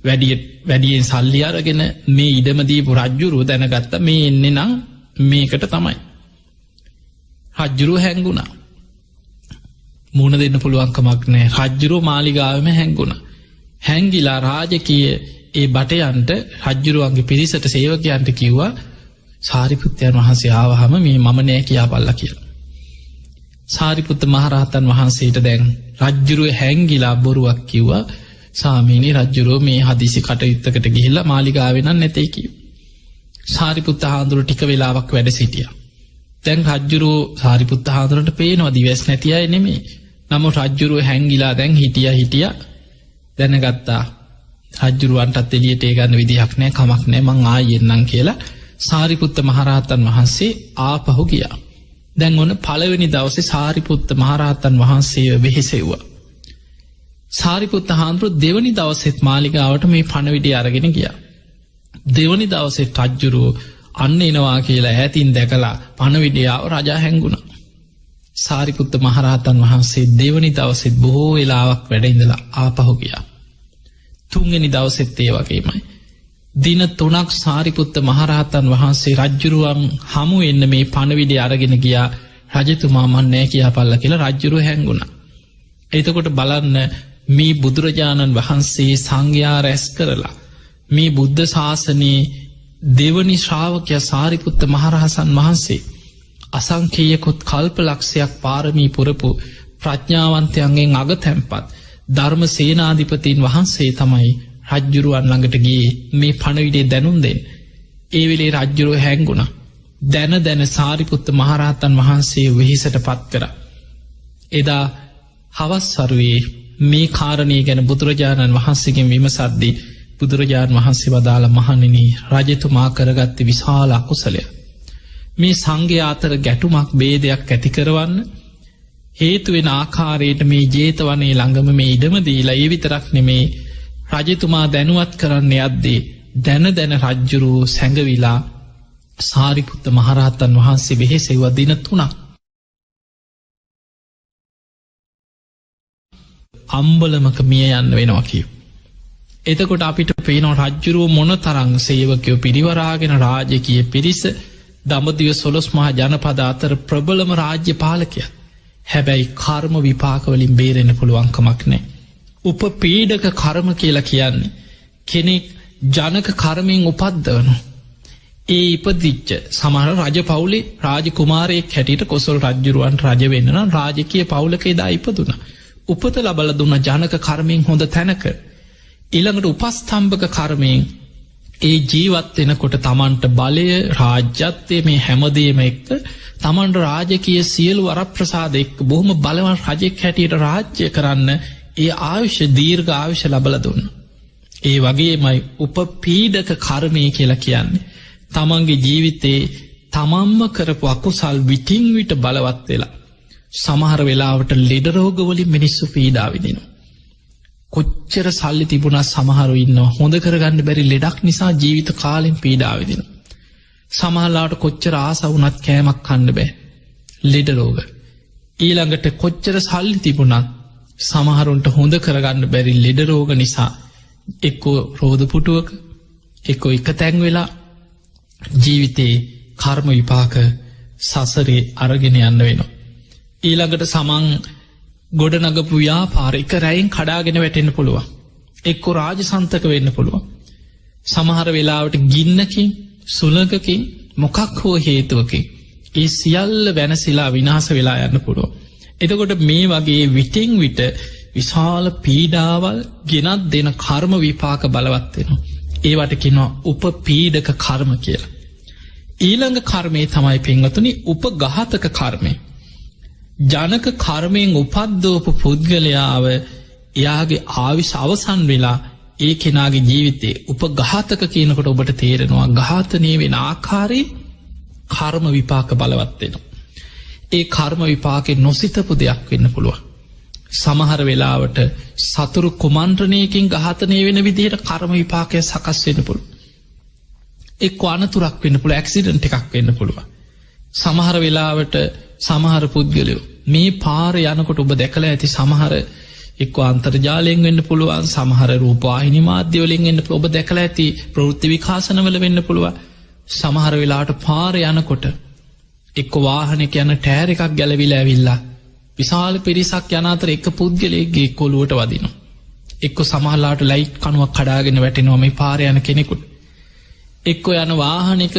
වැඩියෙන් සල්ලි අරගෙන මේ ඉඩම දීපු රජ්ජුරුව දැනගත්ත මේ එන්නේ නම් මේකට තමයි. රජ්ජුරුව හැංගුණා. මුණ දෙන්න පුළුවන්කමක් නෑ. රජ්ජුරුව මාලිගාවම හැංගුණා. හැංගිලා රාජකීය ඒ බටයන්ට රජ්ජුරුවන්ගේ පිරිසට සේවකයන්ට කිව්වා සාරිපුත්තයන් වහන්සේ ආවහම මේ මම නෑ කියාපල්ලා කියලා. සාරිපුත්ත මහරහතන් වහන්සේට දැන් රජ්ජුරුව හැංගිලා බොරුවක් කිව්වා සාමීනි රජ්ජුරුව මේ හදිසි කටයුත්තකට ගිහිල්ලා මාලිගාවෙන් නැතේ කිව්වා. සාරිපුත්ත හාමුදුරුවෝ ටික වෙලාවක් වැඩ සිටියා. දැන් රජ්ජුරුව සාරිපුත්ත හාමුදුරුවන්ට පේනවා දිවස් නැති අය නෙමෙයි. නමුත් රජ්ජුරුව හැංගිලා දැන් හිටියා දැනගත්තා රජ්ජුරුවන්ටත් එළියට ඒ ගන්න විදිහක් නෑ කමක් නෑ මං ආයෙ එන්නම් කියලා සාරිපුත්ත මහරහතන් වහන්සේ ආපහු ගියා. දැන් ඔන්න පළවෙනි දවසේ සාරිපුත්ත මහරහතන් වහන්සේව වෙහෙසෙව්වා. සාරිපුත්ත හාමුදුරුවෝ දෙවනි දවසෙත් මාලිගාවට මේ පණවිඩය අරගෙන ගියා. දෙවනි දවසෙත් රජ්ජුරුව අන්න එනවා කියලා ඈතින් දැකලා පණවිඩයාව රජා හැංගුණා. සාරිපුත්ත මහරහතන් වහන්සේ දෙවනි දවසෙත් බොහෝ වෙලාවක් වැඩ ඉඳලා ආපහු ගියා. තුන්වෙනි දවසෙත් ඒ වගේමයි. දින 3ක් සාරිපුත්ත මහරහතන් වහන්සේ රජ්ජුරුවන් හමු එන්න මේ පණවිඩය අරගෙන ගියා. රජතුමා මන් නෑ කියාපල්ලා කියලා රජ්ජුරුව හැංගුණා. එතකොට බලන්න මේ බුදුරජාණන් වහන්සේ සංඝයා රැස් කරලා මේ බුද්ධ ශාසනයේ දෙවනි ශ්‍රාවකයා සාරිපුත්ත මහරහතන් වහන්සේ අසංකේයකොත් කල්ප ලක්ෂයක් පාරමී පුරපු ප්‍රඥාවන්තයන්ගෙන් අගතැන්පත් ධර්ම සේනාධිපතීන් වහන්සේ තමයි රජ්ජුරුවන් ළඟට ගියේ මේ පණවිඩේ දැනුම් දෙන්න. ඒ වෙලේ රජ්ජුරුව හැංගුණා. දැන සාරිපුත්ත මහරහතන් වහන්සේ වෙහෙසට පත් කරා. එදා හවස් වරුවේ මේ කාරණය ගැන බුදුරජාණන් වහන්සේගෙන් විමසද්දී බුදුරජාණන් වහන්සේ වදාළ මහණෙනි රජතුමා කරගත්තේ විශාල අකුසලයක්. මේ සංඝයා අතර ගැටුමක් බේදයක් ඇති කරවන්න හේතු වෙන ආකාරයට මේ ජේතවනේ ළඟම මේ ඉඩම දීලා ඒ විතරක් නෙමේ රජතුමා දැනුවත් කරන්න යද්දී දැන රජ්ජුරුව සැඟවිලා සාරිපුත්ත මහරහතන් වහන්සේ වෙහෙසෙව්ව දින 3ක්. අම්බලමක මිය යන්න වෙනවා කිව්. එතකොට අපිට පේනවා රජ්ජුරුව මොන තරං සේවකයෝ පිරිවරාගෙන රාජකීය පිරිස දඹදිව 12 මහා ජනපද අතර ප්‍රබලම රාජ්‍ය පාලකයා. හැබැයි කර්ම විපාකවලින් බේරෙන්න පුළුවන්කමක් නෑ. උපපීඩක කර්ම කියලා කියන්නේ කෙනෙක් ජනක කර්මයෙන් උපද්දවනු. ඒ ඉපදිච්ච සමහර රජ පවුලේ රාජ කුමාරයෙක් හැටියට කොසල් රජ්ජුරුවන් රජ වෙන්න නම් රාජකීය පවුලක එදා ඉපදුණා. උපත ලබලා දුන්න ජනක කර්මයෙන් හොඳ තැනක ඊළඟට උපස්තම්භක කර්මයෙන් ඒ ජීවත් වෙනකොට තමන්ට බලය රාජ්‍යත්වය මේ හැමදේම එක්ක තමන්ට රාජකීය සියලු වරප්‍රසාද එක්ක බොහොම බලවත් රජෙක් හැටියට රාජ්‍ය කරන්න ඒ ආයුෂ දීර්ඝ ආයුෂ ලබලා දුන්න. ඒ වගේමයි උපපීඩක කර්මය කියලා කියන්නේ තමන්ගේ ජීවිතේ තමන්ම කරපු අකුසල් විටින් විට බලවත් වෙලා සමහර වෙලාවට ලෙඩ රෝග වලින් මිනිස්සු පීඩා විඳිනවා. කොච්චර සල්ලි තිබුණා සමහරු ඉන්නවා හොඳ කරගන්න බැරි ලෙඩක් නිසා ජීවිත කාලෙන් පීඩා විඳිනවා. සමහරලාට කොච්චර ආස වුණත් කෑමක් කන්න බෑ ලෙඩ රෝග. ඊළඟට කොච්චර සල්ලි තිබුණත් සමහරුන්ට හොඳ කරගන්න බැරි ලෙඩ රෝග නිසා එක්කෝ රෝද පුටුවක එක්කෝ එක තැන් වෙලා ජීවිතේ කර්ම විපාක සසරේ අරගෙන යන්න වෙනවා. ඊළඟට සමන් ගොඩනගපු ව්‍යාපාර එක රැයින් කඩාගෙන වැටෙන්න පුළුවන්. එක්කෝ රාජසන්තක වෙන්න පුළුවන්. සමහර වෙලාවට ගින්නකින් සුළඟකින් මොකක් හෝ හේතුවකින් ඒ සියල්ල වෙනසිලා විනාස වෙලා යන්න පුළුවන්. එතකොට මේ වගේ විටින් විට විශාල පීඩාවල් ගෙනත් දෙන කර්ම විපාක බලවත් වෙනවා. ඒවට කියනවා උපපීඩක කර්ම කියලා. ඊළඟ කර්මය තමයි පින්වතුනි උපඝාතක කර්මය. ජනක කර්මයෙන් උපද්දෝපු පුද්ගලයාව එයාගේ ආවිශ අවසන් වෙලා ඒ කෙනාගේ ජීවිතේ උපඝාතක කියනකොට ඔබට තේරෙනවා ඝාතනය වෙන ආකාරයේ කර්ම විපාක බලවත් වෙනවා. ඒ කර්ම විපාකේ නොසිතපු දෙයක් වෙන්න පුළුවන්. සමහර වෙලාවට සතුරු කුමන්ත්‍රණයකින් ඝාතනය වෙන විදිහට කර්ම විපාකය සකස් වෙන්න පුළුවන්. එක්ක අනතුරක් වෙන්න පුළුවන්, ඇක්සිඩන්ට් එකක් වෙන්න පුළුවන්. සමහර වෙලාවට සමහර පුද්ගලයෝ මේ පාරේ යනකොට ඔබ දැකලා ඇති සමහර එක්ක අන්තර්ජාලයෙන් වෙන්න පුළුවන්, සමහර රූපවාහිනී මාධ්‍ය වලින් වෙන්න පුළුවන්, ඔබ දැකලා ඇති ප්‍රවෘත්ති විකාශනවල වෙන්න පුළුවන්. සමහර වෙලාවට පාරේ යනකොට එක්ක වාහනයක යන ටයර් එකක් ගැලවිලා ඇවිල්ලා විශාල පිරිසක් යන අතර එක පුද්ගලයෙක්ගේ කොළුවට වදිනවා. එක්ක සමහරලාට ලයිට් කණුවක් කඩාගෙන වැටෙනවා මේ පාරේ යන කෙනෙකුට. එක්ක යන වාහනයක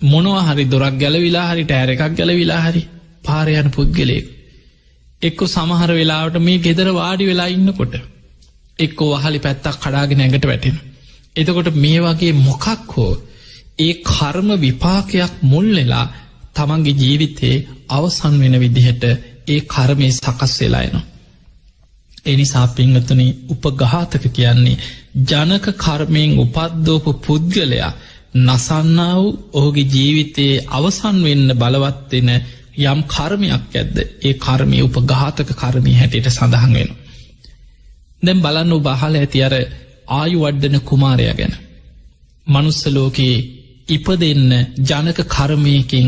මොනවා හරි දොරක් ගැලවිලා හරි ටයර් එකක් ගැලවිලා හරි පාරේ යන පුද්ගලයෙක්. එක්ක සමහර වෙලාවට මේ ගෙදර වාඩි වෙලා ඉන්නකොට එක්ක වහලි පැත්තක් කඩාගෙන ඇඟට වැටෙනවා. එතකොට මේ වගේ මොකක් හෝ ඒ කර්ම විපාකයක් මුල් වෙලා තමන්ගේ ජීවිතේ අවසන් වෙන විදිහට ඒ කර්මය සකස් වෙලා එනවා. එනිසා පින්වතුනි, උපඝාතක කියන්නේ ජනක කර්මයෙන් උපද්දෝපු පුද්ගලයා නසන්නා වූ ඔහුගේ ජීවිතයේ අවසන් වෙන්න බලවත් වෙන යම් කර්මයක් ඇද්ද ඒ කර්මය උපඝාතක කර්මී හැටියට සඳහන් වෙනවා. දැන් බලන්න ඔබ අහලා ඇති අර ආයු වඩන කුමාරයා ගැන. මනුස්ස ලෝකේ ඉපදෙන්න ජනක කර්මයකින්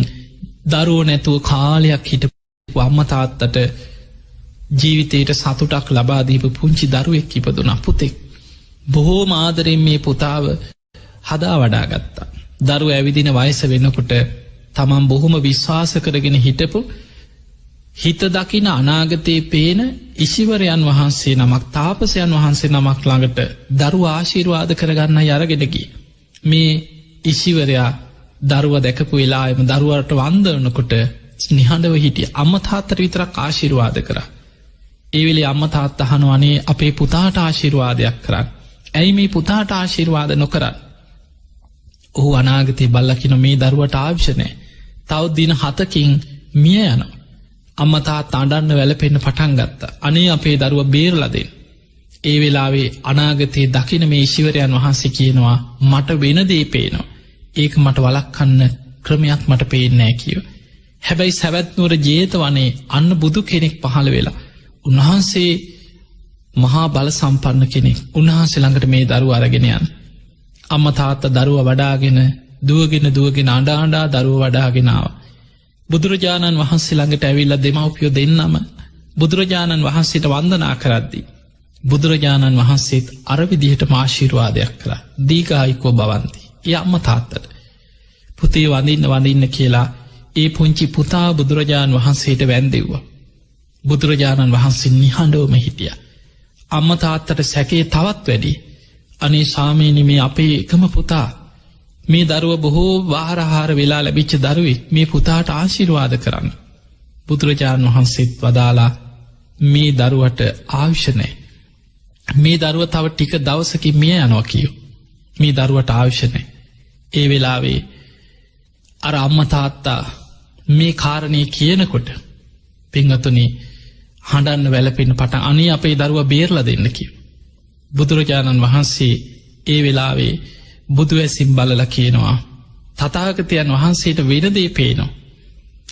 දරුවෝ නැතුව කාලයක් හිටපු අම්මා තාත්තට ජීවිතයට සතුටක් ලබා දීපු පුංචි දරුවෙක් ඉපදුණා, පුතෙක්. බොහෝම ආදරෙන් මේ පුතාව හදා වඩා ගත්තා. දරුවා ඇවිදින වයස වෙනකොට තමන් බොහොම විශ්වාස කරගෙන හිටපු හිත දකින අනාගතයේ පේන ඉසිවරයන් වහන්සේ නමක්, තාපසයන් වහන්සේ නමක් ළඟට දරුවා ආශිර්වාද කරගන්න අරගෙන ගියේ. මේ ඉසිවරයා දරුවා දැකපු වෙලාවෙම දරුවාට වන්දනකොට නිහඬව හිටිය. අම්මා තාත්තට විතරක් ආශිර්වාද කරා. ඒ වෙලේ අම්මා තාත්තා අහනවා, අනේ අපේ පුතාට ආශිර්වාදයක් කරන්න. ඇයි මේ පුතාට ආශිර්වාද නොකරන්නේ? ඔහු අනාගතේ බල්ලා කියන මේ දරුවට ආයුෂ නැහැ. තව දින 7කින් මිය යනවා. අම්මා තාත්තා අඬන්න වැළපෙන්න පටන් ගත්තා. අනේ අපේ දරුවා බේරලා දෙන්න. ඒ වෙලාවේ අනාගතේ දකින මේ ඊශ්වරයන් වහන්සේ කියනවා, මට වෙන දේ පේනවා. ඒක මට වළක්වන්න ක්‍රමයක් මට පේන්නේ නැහැ කිව්වා. හැබැයි සවැත් නුවර ජේතවනේ අන්න බුදු කෙනෙක් පහළ වෙලා. උන්වහන්සේ මහා බල සම්පන්න කෙනෙක්. උන්වහන්සේ ළඟට මේ දරුවා අරගෙන යන්න. අම්මා තාත්තා දරුවා වඩාගෙන දුවගෙන අඬ අඬා දරුවා වඩාගෙන ආවා. බුදුරජාණන් වහන්සේ ළඟට ඇවිල්ලා දෙමව්පියෝ දෙන්නම බුදුරජාණන් වහන්සේට වන්දනා කරද්දී බුදුරජාණන් වහන්සේත් අර විදිහටම ආශිර්වාදයක් කළා. දීඝායුකෝ භවන්ති. ඒ අම්මා තාත්තට පුතේ වඳින්න කියලා ඒ පුංචි පුතා බුදුරජාණන් වහන්සේට වැන්දෙව්වා. බුදුරජාණන් වහන්සේ නිහඬවම හිටියා. අම්මා තාත්තට සැකේ තවත් වැඩි. අනේ ස්වාමීනි, මේ අපේ එකම පුතා, මේ දරුවා බොහෝ වාහාර වෙලා ලැබිච්ච දරුවෙක්, මේ පුතාට ආශිර්වාද කරන්න. බුදුරජාණන් වහන්සේත් වදාලා, මේ දරුවට ආයුෂ නැහැ. මේ දරුවා තව ටික දවසකින් මිය යනවා කියෝ. මේ දරුවට ආයුෂ නැහැ. ඒ වෙලාවේ අර අම්මා තාත්තා මේ කාරණේ කියනකොට පින්වතුනි හඬන්න වැළපෙන්න පටන්, අනේ අපේ දරුවා බේරලා දෙන්න කියෝ. බුදුරජාණන් වහන්සේ ඒ වෙලාවේ බුදුවැසින් බලලා කියනවා, තථාගතයන් වහන්සේට වෙන දේ පේනවා.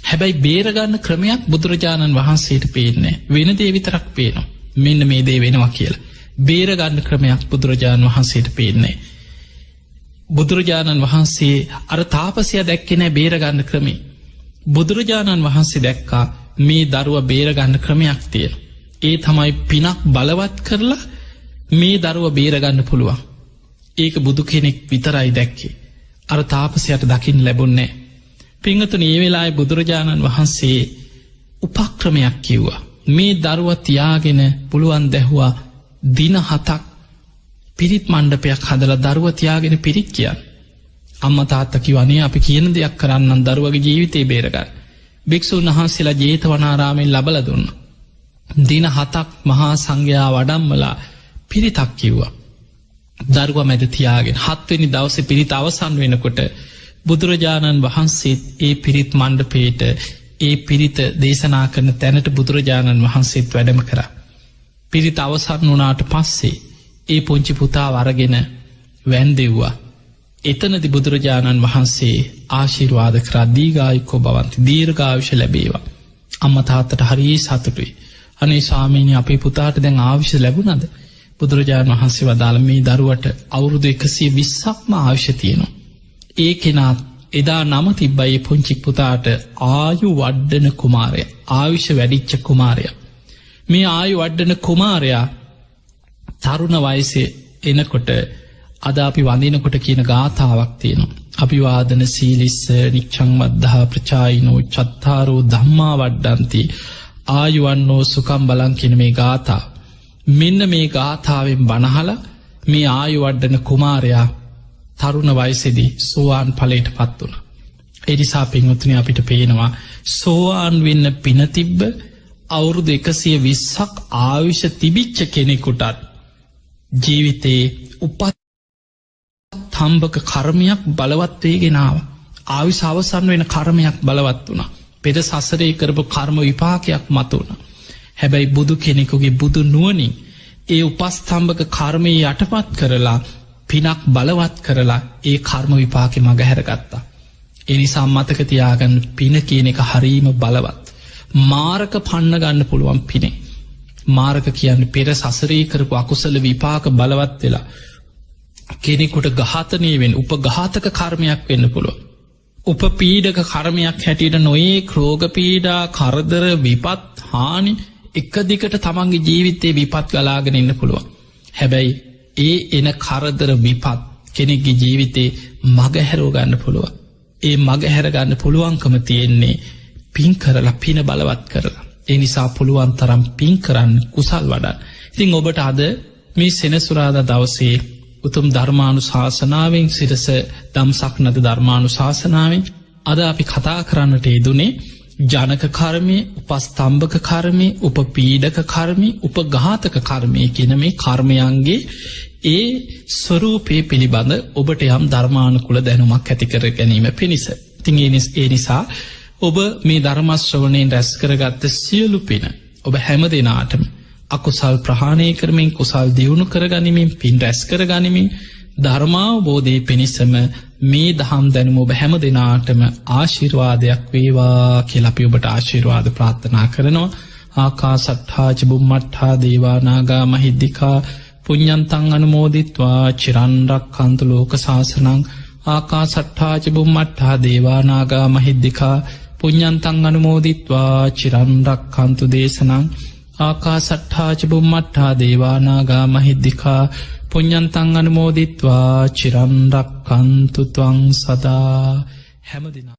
හැබැයි බේරගන්න ක්‍රමයක් බුදුරජාණන් වහන්සේට පේන්නේ නැහැ. වෙන දේ විතරක් පේනවා. මෙන්න මේ දේ වෙනවා කියලා. බේරගන්න ක්‍රමයක් බුදුරජාණන් වහන්සේට පේන්නේ නැහැ. බුදුරජාණන් වහන්සේ අර තාපසයා දැක්කේ නැහැ බේරගන්න ක්‍රමේ. බුදුරජාණන් වහන්සේ දැක්කා මේ දරුවා බේරගන්න ක්‍රමයක් තියෙනවා. ඒ තමයි පිනක් බලවත් කරලා මේ දරුවා බේරගන්න පුළුවන්. ඒක බුදු කෙනෙක් විතරයි දැක්කේ. අර තාපසයට දකින්න ලැබුණේ නැහැ. පින්වතුනි, මේ වෙලාවේ බුදුරජාණන් වහන්සේ උපක්‍රමයක් කිව්වා. මේ දරුවා තියාගෙන පුළුවන් දැහුවා දින 7ක් පිරිත් මණ්ඩපයක් හදලා දරුවා තියාගෙන පිරිත් කියන්න. අම්මා තාත්තා කිව්වා, අනේ අපි කියන දෙයක් කරන්නම් දරුවගේ ජීවිතේ බේරගන්න. භික්ෂුන් වහන්සේලා ජේතවනාරාමයෙන් ලබලා දුන්නා. දින 7ක් මහා සංඝයා වඩම්මලා පිරිතක් කිව්වා. දරුවා මැද තියාගෙන 7 වෙනි දවසේ පිරිත අවසන් වෙනකොට බුදුරජාණන් වහන්සේත් ඒ පිරිත් මණ්ඩපේට ඒ පිරිත දේශනා කරන තැනට බුදුරජාණන් වහන්සේත් වැඩම කරා. පිරිත අවසන් වුණාට පස්සේ ඒ පුංචි පුතාව අරගෙන වැන්දෙව්වා. එතනදි බුදුරජාණන් වහන්සේ ආශිර්වාද කරා, දීඝායුකෝ භවන්ති, දීර්ඝායුෂ ලැබේවා. අම්මා තාත්තට හරි සතුටුයි. අනේ ස්වාමීනි, අපේ පුතාට දැන් ආයුෂ ලැබුණාද? බුදුරජාණන් වහන්සේ වදාළ, මේ දරුවට අවුරුදු 120ක්ම ආයුෂ තියෙනවා. ඒ කෙනාත් එදා නම තිබ්බයි පුංචි පුතාට ආයු වඩ්ඩන කුමාරය, ආයුෂ වැඩිච්ච කුමාරය. මේ ආයු වඩ්ඩන කුමාරයා තරුණ වයසේ එනකොට අද අපි වඳිනකොට කියන ගාථාවක් තියෙනවා. අභිවාදන සීලිස්ස නිච්ඡං වද්ධා ප්‍රචායිනෝ චත්තාරෝ ධම්මා වඩ්ඩන්ති ආයුවන්නෝ සුකම් බලං කියන මේ ගාථා. මෙන්න මේ ගාථාවෙන් බණහලා මේ ආයු වඩ්ඩන කුමාරයා තරුණ වයසේදී සෝවාන් ඵලයට පත් වුණා. ඒ නිසා පින්වත්නි අපිට පේනවා සෝවාන් වෙන්න පින තිබ්බ අවුරුදු 120ක් ආයුෂ තිබිච්ච කෙනෙකුටත් ජීවිතේ උපත්ම්බක කර්මයක් බලවත් වේගෙන ආවා. ආයුෂ අවසන් වෙන කර්මයක් බලවත් වුණා. පෙර සසරේ කරපු කර්ම විපාකයක් මතුවුණා. හැබැයි බුදු කෙනෙකුගේ බුදු නුවණින් ඒ උපස්තම්භක කර්මයේ යටපත් කරලා පිනක් බලවත් කරලා ඒ කර්ම විපාකෙ මග හැරගත්තා. ඒ නිසා මතක තියාගන්න පින කියන එක හරීම බලවත්. මාරක පන්න ගන්න පුළුවන් පිනේ. මාරක කියන්නේ පෙර සසරේ කරපු අකුසල විපාක බලවත් වෙලා කෙනෙකුට ඝාතනය වෙන්න උපඝාතක කර්මයක් වෙන්න පුළුවන්. උපපීඩක කර්මයක් හැටියට නොයේ රෝග පීඩා කරදර විපත් හානි එක දිගට තමන්ගේ ජීවිතේ විපත් ගලාගෙන ඉන්න පුළුවන්. හැබැයි ඒ එන කරදර විපත් කෙනෙක්ගේ ජීවිතේ මගහැරෝ ගන්න පුළුවන්. ඒ මගහැර ගන්න පුළුවන්කම තියෙන්නේ පින් කරලා පින බලවත් කරලා. ඒ නිසා පුළුවන් තරම් පින් කරන්න කුසල් වඩන්න. ඉතින් ඔබට අද මේ සෙනසුරාදා දවසේ උතුම් ධර්මානුශාසනාවෙන් සිරස දම්සක් නද ධර්මානුශාසනාවෙන් අද අපි කතා කරන්නට යෙදුනේ ජනක කර්මය, උපස්තම්භක කර්මය, උපපීඩක කර්මය, උපඝාතක කර්මය කියන මේ කර්මයන්ගේ ඒ ස්වරූපය පිළිබඳ ඔබට යම් ධර්මානුකූල දැනුමක් ඇති කර ගැනීම පිණිස. ඉතින් ඒ නිසා ඔබ මේ ධර්ම ශ්‍රවණයෙන් රැස් කරගත්ත සියලු පින ඔබ හැම දිනාටම අකුසල් ප්‍රහාණය කරමින් කුසල් දියුණු කරගනිමින් පින් රැස් කරගනිමින් ධර්මාවබෝධය පිණිසම මේ දහම් දැනුම ඔබ හැම දිනාටම ආශිර්වාදයක් වේවා කියලා අපි ඔබට ආශිර්වාද ප්‍රාර්ථනා කරනවා. ආකාසට්ඨා ච බුම්මට්ඨා දේවා නාග මහිද්దికා පුඤ්ඤන්තං අනුමෝදිත්වා චිරන් රක්ඛන්තු ලෝක සාසනං. ආකාසට්ඨා ච බුම්මට්ඨා දේවා නාග මහිද්దికා පුඤ්ඤන්තං අනුමෝදිත්වා චිරන් රක්ඛන්තු දේශනං. ආකාසට්ඨා ච බුම්මට්ඨා දේවා නාග මහිද්దికා පුඤ්ඤන්තං අනුමෝදිත්වා චිරන් රක්ඛන්තු ත්වං සදා. හැම දින